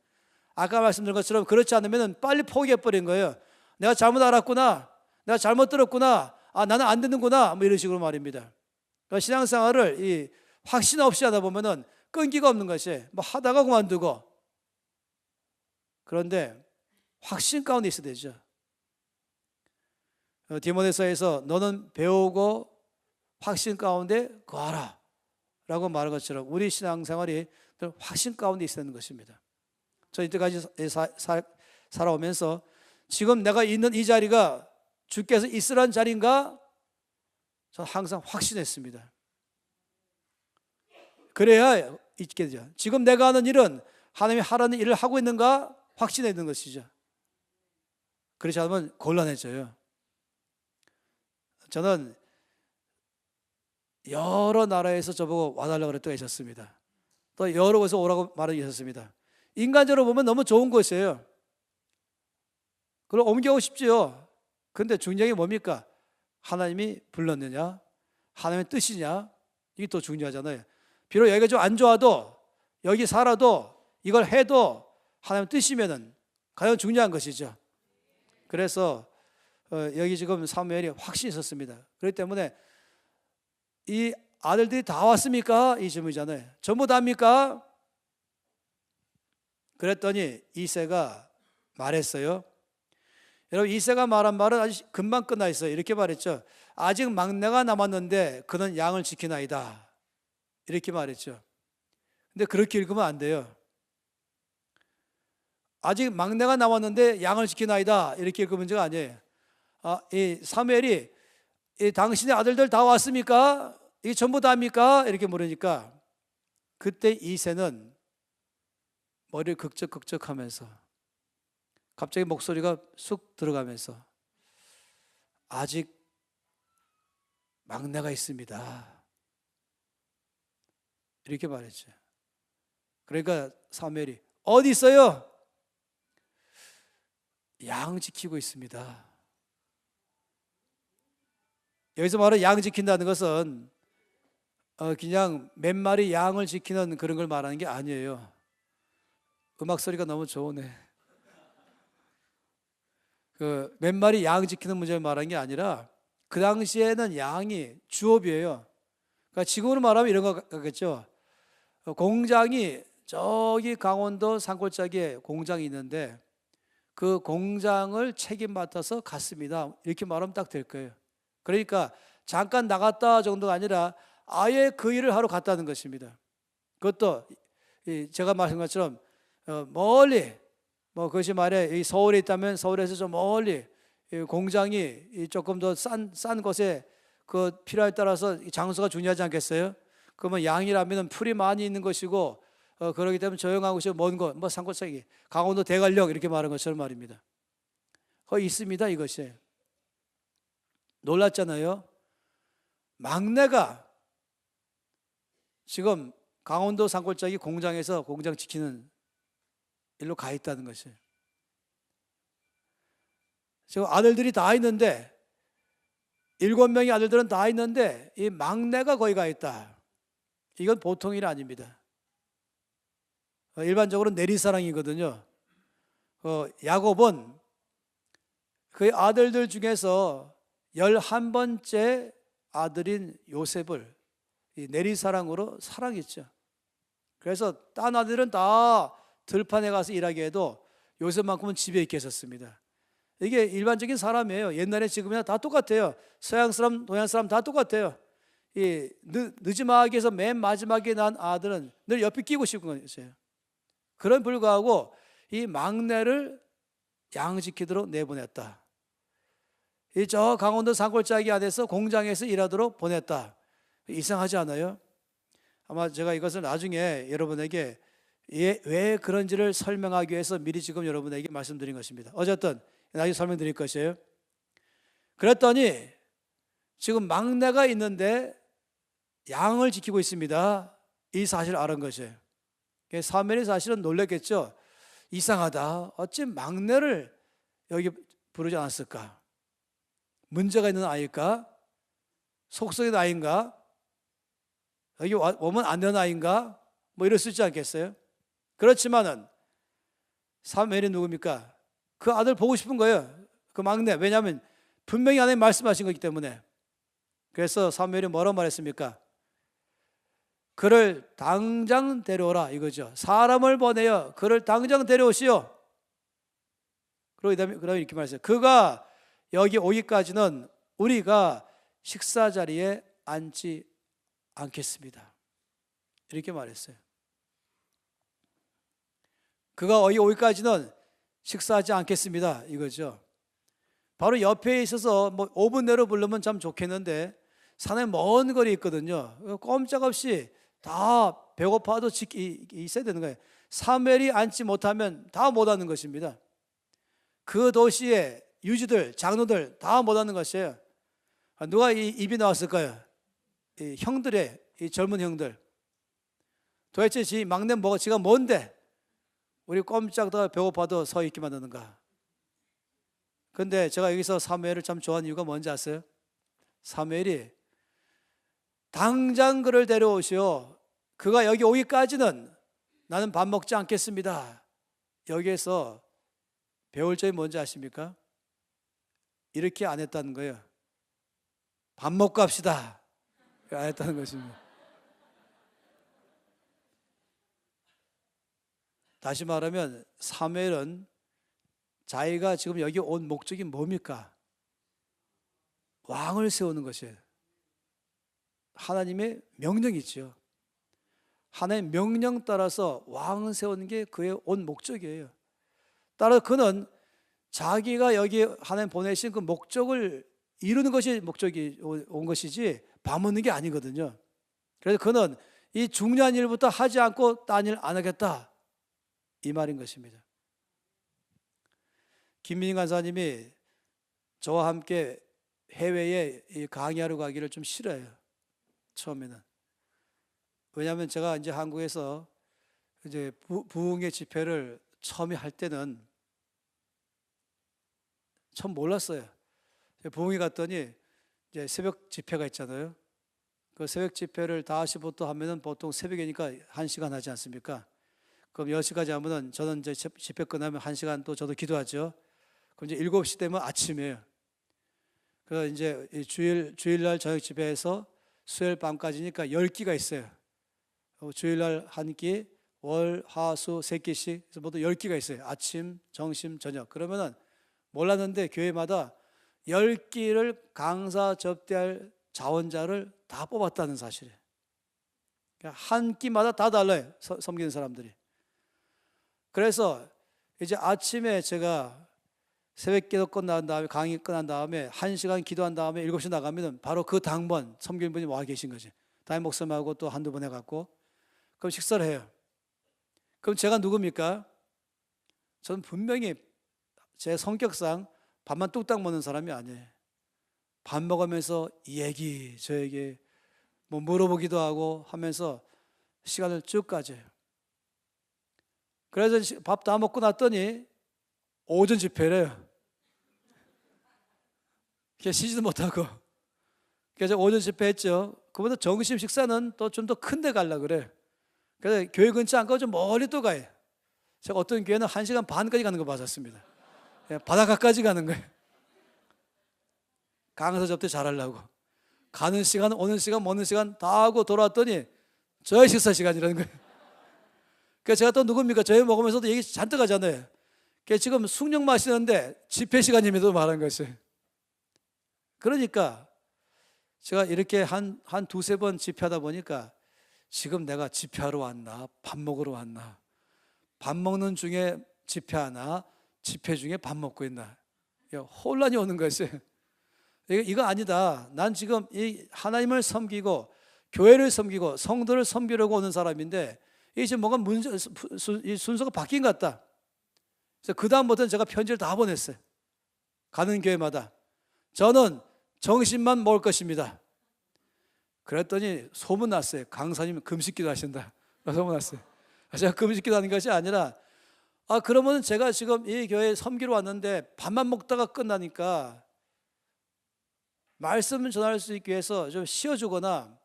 아까 말씀드린 것처럼 그렇지 않으면 빨리 포기해버린 거예요. 내가 잘못 알았구나. 내가 잘못 들었구나. 나는 안 듣는구나. 뭐 이런 식으로 말입니다. 그러니까 신앙생활을 이 확신 없이 하다 보면은 끈기가 없는 것이 뭐 하다가 그만두고. 그런데 확신 가운데 있어야 되죠. 디모데서에서 너는 배우고 확신 가운데 거하라 라고 말한 것처럼 우리 신앙생활이 확신 가운데 있어야 하는 것입니다. 저 이때까지 살아오면서 지금 내가 있는 이 자리가 주께서 있으란 자리인가? 저는 항상 확신했습니다. 그래야 있게 되죠. 지금 내가 하는 일은 하나님이 하라는 일을 하고 있는가? 확신해야 되는 것이죠. 그렇지 않으면 곤란해져요. 저는 여러 나라에서 저보고 와달라고 그랬던 게 있었습니다. 또 여러 곳에서 오라고 말한 게 있었습니다. 인간적으로 보면 너무 좋은 것이에요. 그걸 옮겨오고 싶지요. 그런데 중요한 게 뭡니까? 하나님이 불렀느냐? 하나님의 뜻이냐? 이게 더 중요하잖아요. 비록 여기가 좀 안 좋아도 여기 살아도 이걸 해도 하나님의 뜻이면은 가장 중요한 것이죠. 그래서 여기 지금 사무엘이 확신이 있었습니다. 그렇기 때문에 이 아들들이 다 왔습니까? 이 질문이잖아요. 전부 다입니까? 그랬더니 이새가 말했어요. 여러분 이새가 말한 말은 아주 금방 끝나 있어요. 이렇게 말했죠. 아직 막내가 남았는데 그는 양을 지키나이다. 이렇게 말했죠. 근데 그렇게 읽으면 안 돼요. 아직 막내가 남았는데 양을 지키나이다. 이렇게 읽으면 문제가 아니에요. 이 사무엘이 당신의 아들들 다 왔습니까? 이게 전부 다입니까? 이렇게 물으니까 그때 이새는 머리를 극적극적하면서 갑자기 목소리가 쑥 들어가면서 아직 막내가 있습니다. 이렇게 말했죠. 그러니까 사무엘이 어디 있어요? 양 지키고 있습니다. 여기서 말하는 양 지킨다는 것은 그냥 몇 마리 양을 지키는 그런 걸 말하는 게 아니에요. 음악 소리가 너무 좋으네. 몇 마리 양 지키는 문제를 말하는 게 아니라 그 당시에는 양이 주업이에요. 그러니까 지금으로 말하면 이런 거 같겠죠. 공장이 저기 강원도 산골짜기에 공장이 있는데 그 공장을 책임 맡아서 갔습니다. 이렇게 말하면 딱 될 거예요. 그러니까 잠깐 나갔다 정도가 아니라 아예 그 일을 하러 갔다는 것입니다. 그것도 제가 말한 것처럼 멀리 그것이 말해 서울에 있다면 서울에서 좀 멀리 공장이 조금 더 싼 곳에 그 필요에 따라서 장소가 중요하지 않겠어요? 그러면 양이라면 풀이 많이 있는 것이고 그러기 때문에 조용한 곳이 먼 곳, 산골짜기, 강원도 대관령 이렇게 말한 것처럼 말입니다. 거기 있습니다. 이것이 놀랐잖아요. 막내가 지금 강원도 산골짜기 공장에서 공장 지키는 일로 가 있다는 것이에요. 지금 아들들이 다 있는데 7명의 아들들은 다 있는데 이 막내가 거기 가 있다. 이건 보통 일 아닙니다. 일반적으로 내리사랑이거든요. 야곱은 그의 아들들 중에서 11번째 아들인 요셉을 이 내리사랑으로 사랑했죠. 그래서 딴 아들은 다 들판에 가서 일하게 해도 요셉만큼은 집에 있게 했었습니다. 이게 일반적인 사람이에요. 옛날에 지금이나 다 똑같아요. 서양 사람, 동양 사람 다 똑같아요. 이 늦지막에서 맨 마지막에 난 아들은 늘 옆에 끼고 싶은 거였어요. 그런 불구하고 이 막내를 양지키도록 내보냈다. 이 저 강원도 산골짜기 안에서 공장에서 일하도록 보냈다. 이상하지 않아요? 아마 제가 이것을 나중에 여러분에게 왜 그런지를 설명하기 위해서 미리 지금 여러분에게 말씀드린 것입니다. 어쨌든 나중에 설명드릴 것이에요. 그랬더니 지금 막내가 있는데 양을 지키고 있습니다. 이 사실을 알은 것이에요. 사무엘이 사실은 놀랐겠죠. 이상하다. 어찌 막내를 여기 부르지 않았을까? 문제가 있는 아이일까? 속썩이는 아이인가? 여기 오면 안 되는 아이인가? 뭐 이럴 수 있지 않겠어요? 그렇지만은 사무엘이 누굽니까? 그 아들 보고 싶은 거예요. 그 막내. 왜냐하면 분명히 하나님 말씀하신 거기 때문에. 그래서 사무엘이 뭐라고 말했습니까? 그를 당장 데려오라 이거죠. 사람을 보내어 그를 당장 데려오시오. 그러고 그다음에 이렇게 말했어요. 그가 여기 오기까지는 우리가 식사 자리에 앉지 않겠습니다. 이렇게 말했어요. 그가 여기 오기까지는 식사하지 않겠습니다. 이거죠. 바로 옆에 있어서 뭐 5분 내로 부르면 참 좋겠는데 산에 먼 거리 있거든요. 꼼짝없이 다 배고파도 있어야 되는 거예요. 사무엘이 앉지 못하면 다 못하는 것입니다. 그 도시의 유지들, 장로들 다 못하는 것이에요. 누가 입이 나왔을까요? 이 형들의, 이 젊은 형들. 도대체 지 막내 뭐가 지가 뭔데 우리 꼼짝 더 배고파도 서 있게 만드는가? 근데 제가 여기서 사무엘을 참 좋아하는 이유가 뭔지 아세요? 사무엘이 당장 그를 데려오시오. 그가 여기 오기까지는 나는 밥 먹지 않겠습니다. 여기에서 배울 점이 뭔지 아십니까? 이렇게 안 했다는 거예요. 밥 먹고 합시다. 안 했다는 것입니다. 다시 말하면 사무엘은 자기가 지금 여기 온 목적이 뭡니까? 왕을 세우는 것이에요. 하나님의 명령이죠. 하나님의 명령 따라서 왕을 세우는 게 그의 온 목적이에요. 따라서 그는 자기가 여기 하나님 보내신 그 목적을 이루는 것이 목적이 온 것이지 밥 먹는 게 아니거든요. 그래서 그는 이 중요한 일부터 하지 않고 딴 일 안 하겠다. 이 말인 것입니다. 김민희 간사님이 저와 함께 해외에 강의하러 가기를 좀 싫어해요. 처음에는. 왜냐하면 제가 이제 한국에서 이제 부흥의 집회를 처음에 할 때는 처음 몰랐어요. 부흥회 갔더니 이제 새벽 집회가 있잖아요. 그 새벽 집회를 5시부터 하면은 보통 새벽이니까 1시간 하지 않습니까? 그럼 10시까지 하면은 저는 이제 집회 끝나면 1시간 또 저도 기도하죠. 그럼 이제 7시 되면 아침이에요. 그래서 이제 주일날 저녁 집회에서 수요일 밤까지니까 10끼가 있어요. 주일날 한 끼, 월, 화, 수 3끼씩 그래서 모두 10끼가 있어요. 아침, 점심, 저녁. 그러면은 몰랐는데 교회마다 10끼를 강사 접대할 자원자를 다 뽑았다는 사실이에요. 한 끼마다 다 달라요. 섬기는 사람들이. 그래서 이제 아침에 제가 새벽 기도 끝난 다음에 강의 끝난 다음에 1시간 기도한 다음에 7시 나가면 바로 그 당번 섬기는 분이 와 계신 거지. 담임 목사님하고 또 한두 번 해갖고 그럼 식사를 해요. 그럼 제가 누굽니까? 저는 분명히 제 성격상 밥만 뚝딱 먹는 사람이 아니에요. 밥 먹으면서 이 얘기 저 얘기 뭐 물어보기도 하고 하면서 시간을 쭉 가져요. 그래서 밥 다 먹고 났더니 오전 집회래요. 쉬지도 못하고. 그래서 오전 집회 했죠. 그보다 점심 식사는 또 좀 더 큰 데 가려고 그래. 그래서 교회 근처 안 가고 좀 멀리 또 가요. 제가 어떤 교회는 1시간 반까지 가는 거 봤었습니다. 바닷가까지 가는 거예요. 강사 접대 잘하려고. 가는 시간, 오는 시간, 먹는 시간 다 하고 돌아왔더니 저희 식사 시간이라는 거예요. 그래서 제가 또 누굽니까? 저희 먹으면서도 얘기 잔뜩 하잖아요. 지금 숭늉 마시는데 집회 시간임에도 말한 것이. 그러니까 제가 이렇게 한 두세 번 집회하다 보니까 지금 내가 집회하러 왔나? 밥 먹으러 왔나? 밥 먹는 중에 집회하나? 집회 중에 밥 먹고 있나? 혼란이 오는 것이. 이거 아니다. 난 지금 이 하나님을 섬기고 교회를 섬기고 성도를 섬기려고 오는 사람인데 이게 지금 뭔가 순서가 바뀐 것 같다. 그래서 그 다음부터는 제가 편지를 다 보냈어요. 가는 교회마다 저는 정신만 먹을 것입니다. 그랬더니 소문났어요. 강사님 금식기도 하신다. 소문났어요. 제가 금식기도 하는 것이 아니라 그러면 제가 지금 이 교회에 섬기러 왔는데 밥만 먹다가 끝나니까 말씀을 전할 수 있기 위해서 좀 쉬어주거나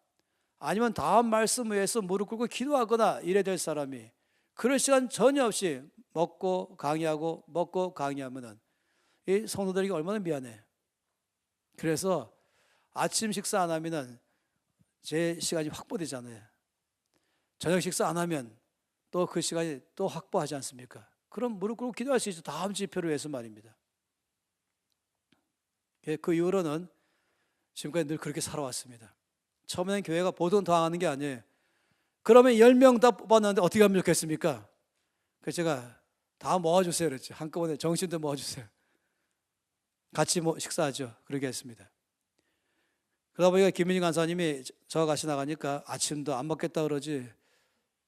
아니면 다음 말씀 위해서 무릎 꿇고 기도하거나 이래야 될 사람이 그럴 시간 전혀 없이 먹고 강의하고 먹고 강의하면은 이 성도들에게 얼마나 미안해. 그래서 아침 식사 안 하면은 제 시간이 확보되잖아요. 저녁 식사 안 하면 또 그 시간이 또 확보하지 않습니까? 그럼 무릎 꿇고 기도할 수 있죠. 다음 집회를 위해서 말입니다. 그 이후로는 지금까지 늘 그렇게 살아왔습니다. 처음에는 교회가 보통 당하는 게 아니에요. 그러면 10명 다 뽑았는데 어떻게 하면 좋겠습니까? 그래서 제가 다 모아주세요 그랬죠. 한꺼번에 정신도 모아주세요. 같이 식사하죠. 그렇게 했습니다. 그러다 보니까 김민희 간사님이 저 같이 나가니까 아침도 안 먹겠다 그러지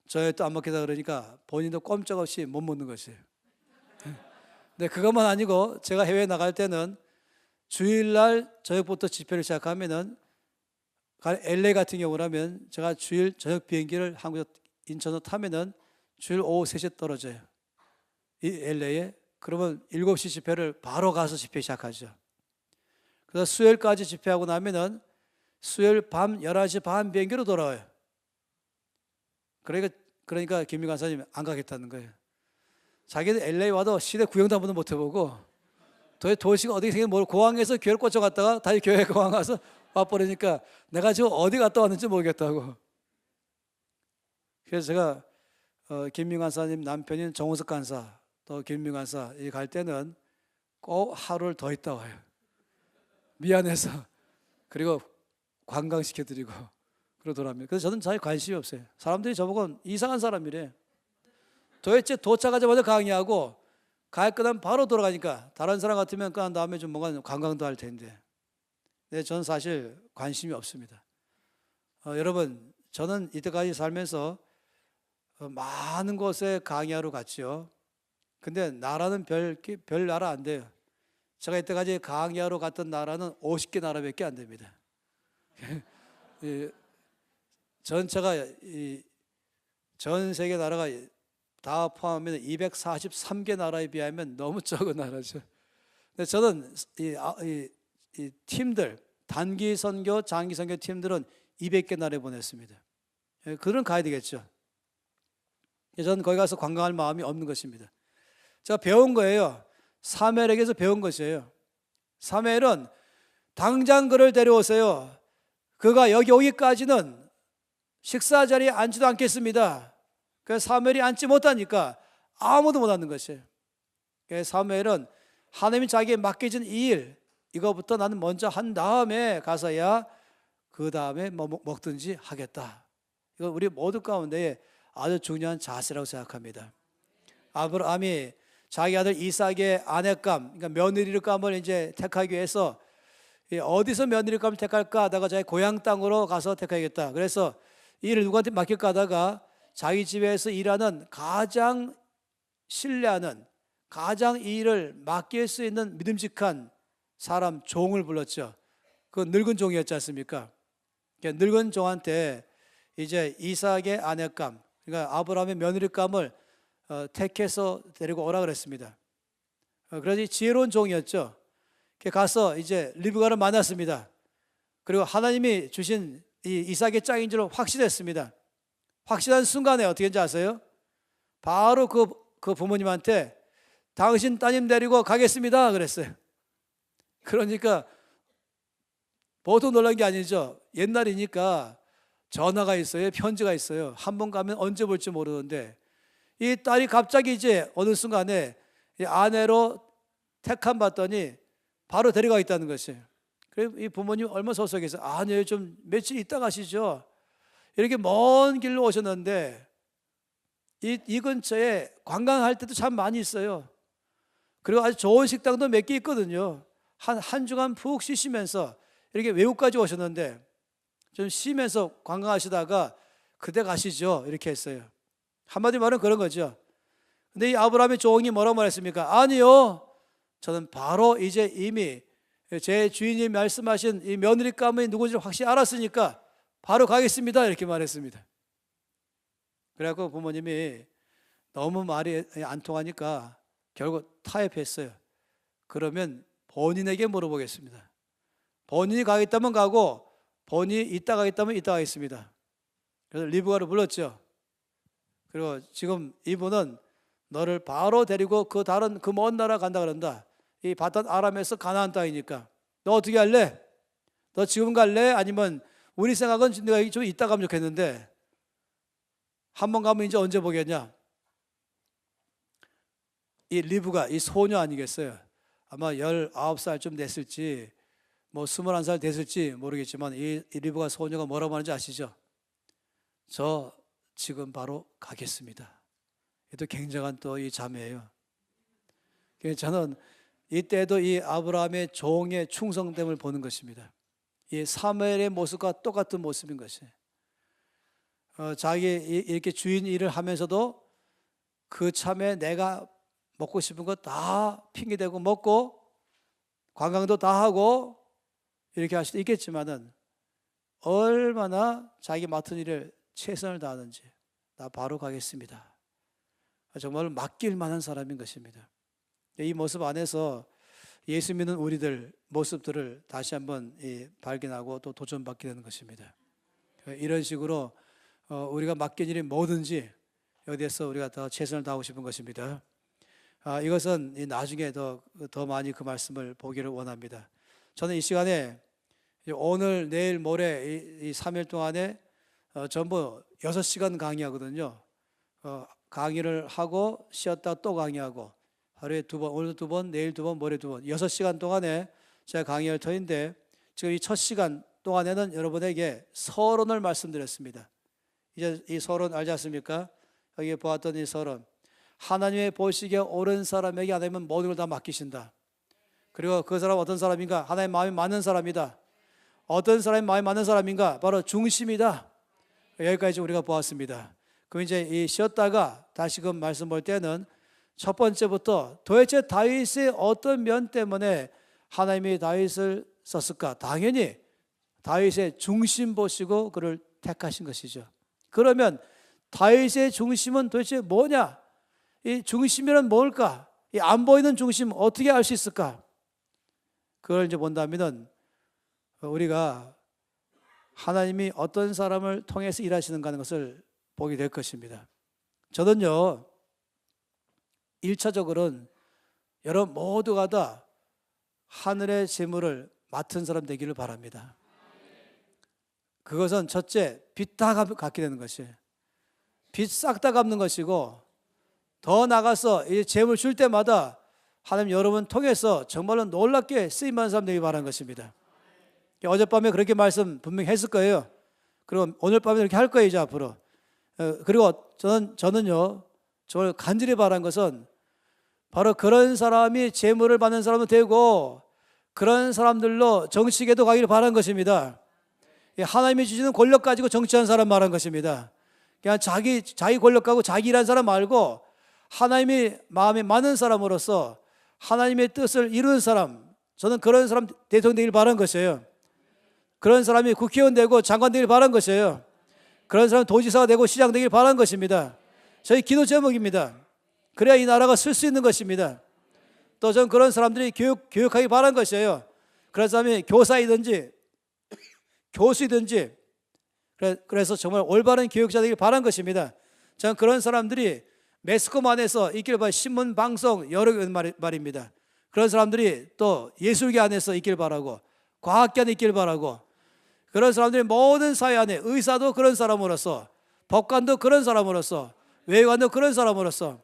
저녁도 안 먹겠다 그러니까 본인도 꼼짝없이 못 먹는 것이에요. 근데 그것만 아니고 제가 해외에 나갈 때는 주일날 저녁부터 집회를 시작하면은 LA 같은 경우라면 제가 주일 저녁 비행기를 한국에서 인천으로 타면은 주일 오후 3시에 떨어져요. 이 LA에. 그러면 7시 집회를 바로 가서 집회 시작하죠. 그래서 수요일까지 집회하고 나면은 수요일 밤 11시 반 비행기로 돌아와요. 그러니까 김민희 간사님 안 가겠다는 거예요. 자기는 LA 와도 시내 구경도 한 번도 못 해보고 도시가 어떻게 생겼는지 모르고 공항에서 교회를 꽂혀갔다가 다시 교회 공항 가서 와버리니까 내가 지금 어디 갔다 왔는지 모르겠다고. 그래서 제가 김민희 간사님 남편인 정우석 간사 또 김민희 간사 갈 때는 꼭 하루를 더 있다 와요. 미안해서. 그리고 관광시켜드리고 그러더랍니다. 그래서 저는 잘 관심이 없어요. 사람들이 저보고 이상한 사람이래. 도대체 도착하자마자 강의하고 갈 거면 바로 돌아가니까 다른 사람 같으면 그 다음에 좀 뭔가 관광도 할 텐데. 네, 저는 사실 관심이 없습니다. 여러분, 저는 이때까지 살면서 많은 곳에 강의하러 갔죠. 근데 나라는 별 나라 안 돼요. 제가 이때까지 강의하러 갔던 나라는 50개 나라밖에 안 됩니다. 전체가 전 세계 나라가 다 포함하면 243개 나라에 비하면 너무 적은 나라죠. 근데 저는 이 팀들, 단기 선교, 장기 선교 팀들은 200개 나라에 보냈습니다. 그들은 가야 되겠죠. 저는 거기 가서 관광할 마음이 없는 것입니다. 제가 배운 거예요. 사무엘에게서 배운 것이에요. 사무엘은 당장 그를 데려오세요. 그가 여기 오기까지는 식사 자리에 앉지도 않겠습니다. 그래서 사무엘이 앉지 못하니까 아무도 못 앉는 것이에요. 그래서 사무엘은 하나님이 자기에 맡겨진 이 일, 이거부터 나는 먼저 한 다음에 가서야 그 다음에 뭐 먹든지 하겠다. 이건 우리 모두 가운데 아주 중요한 자세라고 생각합니다. 아브라함이 자기 아들 이삭의 아내감, 그러니까 며느리감을 이제 택하기 위해서 어디서 며느리감을 택할까 하다가 자기 고향 땅으로 가서 택하겠다. 그래서 이 일을 누구한테 맡길까 하다가 자기 집에서 일하는 가장 신뢰하는, 가장 이 일을 맡길 수 있는 믿음직한 사람, 종을 불렀죠. 그 늙은 종이었지 않습니까? 늙은 종한테 이제 이삭의 아내감, 그러니까 아브라함의 며느리감을 택해서 데리고 오라 그랬습니다. 그래서 지혜로운 종이었죠. 가서 이제 리브가를 만났습니다. 그리고 하나님이 주신 이 이삭의 짝인 줄 확신했습니다. 확신한 순간에 어떻게 했는지 아세요? 바로 그 부모님한테 당신 따님 데리고 가겠습니다 그랬어요. 그러니까 보통 놀란 게 아니죠. 옛날이니까 전화가 있어요, 편지가 있어요. 한 번 가면 언제 볼지 모르는데 이 딸이 갑자기 이제 어느 순간에 이 아내로 택함 받더니 바로 데려가 있다는 것이에요. 그래서 이 부모님 얼마나 속상해서 아니에요, 좀 며칠 있다 가시죠. 이렇게 먼 길로 오셨는데 이 근처에 관광할 때도 참 많이 있어요. 그리고 아주 좋은 식당도 몇 개 있거든요. 한 주간 푹 쉬시면서 이렇게 외국까지 오셨는데 좀 쉬면서 관광하시다가 그때 가시죠 이렇게 했어요. 한마디 말은 그런 거죠. 근데 이 아브라함의 종이 뭐라고 말했습니까? 아니요, 저는 바로 이제 이미 제 주인이 말씀하신 이 며느리감이 누군지 확실히 알았으니까 바로 가겠습니다 이렇게 말했습니다. 그래갖고 부모님이 너무 말이 안 통하니까 결국 타협했어요. 그러면 본인에게 물어보겠습니다. 본인이 가겠다면 가고 본인이 이따 가겠다면 이따 가겠습니다. 그래서 리브가를 불렀죠. 그리고 지금 이분은 너를 바로 데리고 그 다른 그 먼 나라 간다 그런다. 이 바탄 아람에서 가나안 땅이니까 너 어떻게 할래? 너 지금 갈래? 아니면 우리 생각은 내가 좀 이따 가면 좋겠는데 한 번 가면 이제 언제 보겠냐? 이 리브가 이 소녀 아니겠어요? 아마 19살쯤 됐을지 뭐 21살 됐을지 모르겠지만 이 리브가 소녀가 뭐라고 하는지 아시죠? 저 지금 바로 가겠습니다. 또 굉장한 또 이 자매예요. 그래서 저는 이때도 이 아브라함의 종의 충성됨을 보는 것입니다. 이 사무엘의 모습과 똑같은 모습인 것이에요. 자기 이렇게 주인 일을 하면서도 그 참에 내가 먹고 싶은 거 다 핑계대고 먹고 관광도 다 하고 이렇게 할 수도 있겠지만은 얼마나 자기 맡은 일을 최선을 다하는지 나 바로 가겠습니다. 정말 맡길 만한 사람인 것입니다. 이 모습 안에서 예수 믿는 우리들 모습들을 다시 한번 발견하고 또 도전받게 되는 것입니다. 이런 식으로 우리가 맡긴 일이 뭐든지 어디에서 우리가 더 최선을 다하고 싶은 것입니다. 이것은 나중에 더 많이 그 말씀을 보기를 원합니다. 저는 이 시간에 오늘, 내일, 모레 이 3일 동안에 전부 6시간 강의하거든요. 강의를 하고 쉬었다 또 강의하고 하루에 2번, 오늘도 2번, 내일 2번, 모레 2번 6시간 동안에 제가 강의할 터인데 지금 이 첫 시간 동안에는 여러분에게 서론을 말씀드렸습니다. 이제 이 서론 알지 않습니까? 여기 보았던 이 서론, 하나님의 보시기에 옳은 사람에게 하나님은 모든 걸 다 맡기신다. 그리고 그 사람은 어떤 사람인가? 하나님의 마음이 맞는 사람이다. 어떤 사람이 마음이 맞는 사람인가? 바로 중심이다. 여기까지 우리가 보았습니다. 그럼 이제 이 쉬었다가 다시금 말씀 볼 때는 첫 번째부터 도대체 다윗의 어떤 면 때문에 하나님이 다윗을 썼을까? 당연히 다윗의 중심 보시고 그를 택하신 것이죠. 그러면 다윗의 중심은 도대체 뭐냐? 이 중심이란 뭘까? 이 안 보이는 중심 어떻게 알 수 있을까? 그걸 이제 본다면은 우리가 하나님이 어떤 사람을 통해서 일하시는가 하는 것을 보게 될 것입니다. 저는요, 1차적으로는 여러분 모두가 다 하늘의 재물을 맡은 사람 되기를 바랍니다. 그것은 첫째, 빚 다 갚게 되는 것이에요. 빚 싹 다 갚는 것이고, 더 나가서 이 재물 줄 때마다 하나님 여러분 통해서 정말로 놀랍게 쓰임받는 사람 되기 바라는 것입니다. 어젯밤에 그렇게 말씀 분명히 했을 거예요. 그리고 오늘 밤에 이렇게 할 거예요, 이제 앞으로. 그리고 저는요, 저를 간절히 바란 것은 바로 그런 사람이 재물을 받는 사람도 되고 그런 사람들로 정치계도 가기를 바란 것입니다. 하나님이 주시는 권력 가지고 정치하는 사람 말한 것입니다. 그냥 자기 권력 가지고 자기 일하는 사람 말고 하나님이 마음에 맞는 사람으로서 하나님의 뜻을 이루는 사람, 저는 그런 사람 대통령 되길 바란 것이에요. 그런 사람이 국회의원 되고 장관 되길 바란 것이에요. 그런 사람 도지사가 되고 시장 되길 바라는 것입니다. 저희 기도 제목입니다. 그래야 이 나라가 쓸 수 있는 것입니다. 또 전 그런 사람들이 교육하기 바라는 것이에요. 그런 사람이 교사이든지 교수이든지 그래서 정말 올바른 교육자 되길 바라는 것입니다. 저는 그런 사람들이 매스컴 안에서 있길 바라고, 신문, 방송 여러 개 말입니다. 그런 사람들이 또 예술계 안에서 있길 바라고, 과학계 안에 있길 바라고, 그런 사람들이 모든 사회 안에, 의사도 그런 사람으로서, 법관도 그런 사람으로서, 외교관도 그런 사람으로서,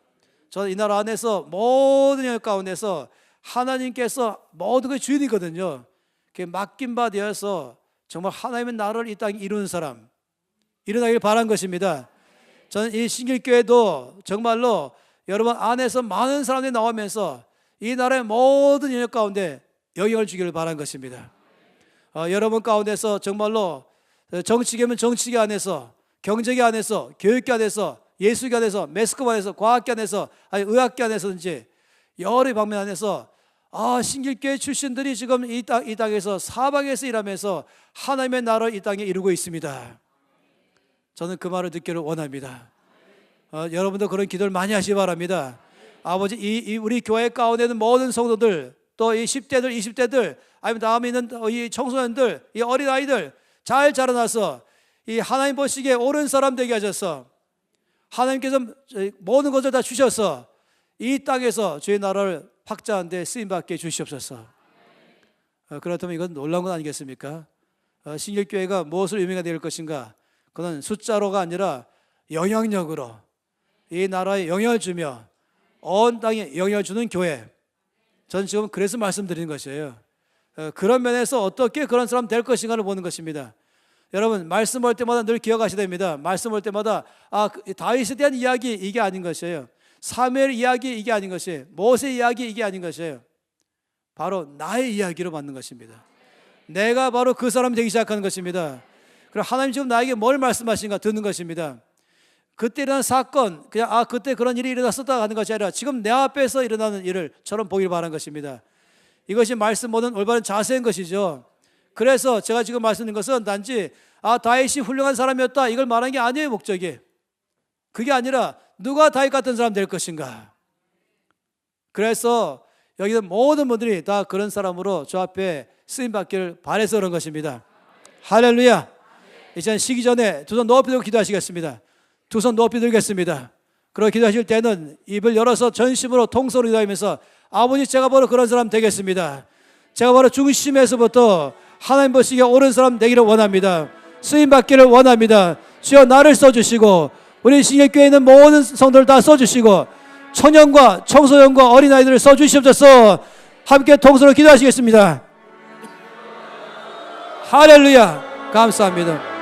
저는 이 나라 안에서 모든 영 가운데서 하나님께서 모든 게 주인이거든요. 맡긴 바 되어서 정말 하나님의 나라를 이 땅에 이루는 사람, 일어나길 바란 것입니다. 저는 이 신길교회도 정말로 여러분 안에서 많은 사람들이 나오면서 이 나라의 모든 영역 가운데 영향을 주기를 바란 것입니다. 여러분 가운데서 정말로 정치계면 정치계 안에서, 경제계 안에서, 교육계 안에서, 예술계 안에서, 매스컴 안에서, 과학계 안에서, 아니 의학계 안에서든지 여러 방면 안에서 신길교회 출신들이 지금 이 땅에서 사방에서 일하면서 하나님의 나라를 이 땅에 이루고 있습니다. 저는 그 말을 듣기를 원합니다. 여러분도 그런 기도를 많이 하시기 바랍니다. 아버지, 우리 교회 가운데는 모든 성도들, 또 이 10대들, 20대들, 아니면 다음에 있는 이 청소년들, 이 어린아이들 잘 자라나서 이 하나님 보시기에 옳은 사람 되게 하셔서 하나님께서 모든 것을 다 주셔서 이 땅에서 주의 나라를 확장하는 데 쓰임받게 주시옵소서. 그렇다면 이건 놀라운 건 아니겠습니까? 신길교회가 무엇을 의미가 될 것인가? 그건 숫자로가 아니라 영향력으로 이 나라에 영향을 주며 온 땅에 영향을 주는 교회. 저는 지금 그래서 말씀드리는 것이에요. 그런 면에서 어떻게 그런 사람 될 것인가를 보는 것입니다. 여러분, 말씀 볼 때마다 늘 기억하셔야 됩니다. 말씀 볼 때마다 다윗에 대한 이야기 이게 아닌 것이에요. 사무엘 이야기 이게 아닌 것이에요. 모세 이야기 이게 아닌 것이에요. 바로 나의 이야기로 받는 것입니다. 내가 바로 그 사람이 되기 시작하는 것입니다. 그럼 하나님 지금 나에게 뭘 말씀하시는가 듣는 것입니다. 그때 일어난 사건, 그냥 그때 그런 일이 일어났었다 하는 것이 아니라 지금 내 앞에서 일어나는 일을처럼 보길 바라는 것입니다. 이것이 말씀 보는 올바른 자세인 것이죠. 그래서 제가 지금 말씀드린 것은 단지 다윗이 훌륭한 사람이었다 이걸 말하는 게 아니에요. 목적이 그게 아니라 누가 다윗 같은 사람 될 것인가. 그래서 여기 있는 모든 분들이 다 그런 사람으로 저 앞에 쓰임받기를 바라서 그런 것입니다. 할렐루야. 이제 쉬기 전에 두 손 높이 들고 기도하시겠습니다. 두 손 높이 들겠습니다. 그리고 기도하실 때는 입을 열어서 전심으로 통성으로 기도하면서 아버지, 제가 바로 그런 사람 되겠습니다. 제가 바로 중심에서부터 하나님 보시기에 옳은 사람 되기를 원합니다. 쓰임받기를 원합니다. 주여 나를 써주시고 우리 신길교회에 있는 모든 성도를 다 써주시고 청년과 청소년과 어린아이들을 써주시옵소서. 함께 통성으로 기도하시겠습니다. 할렐루야. 감사합니다.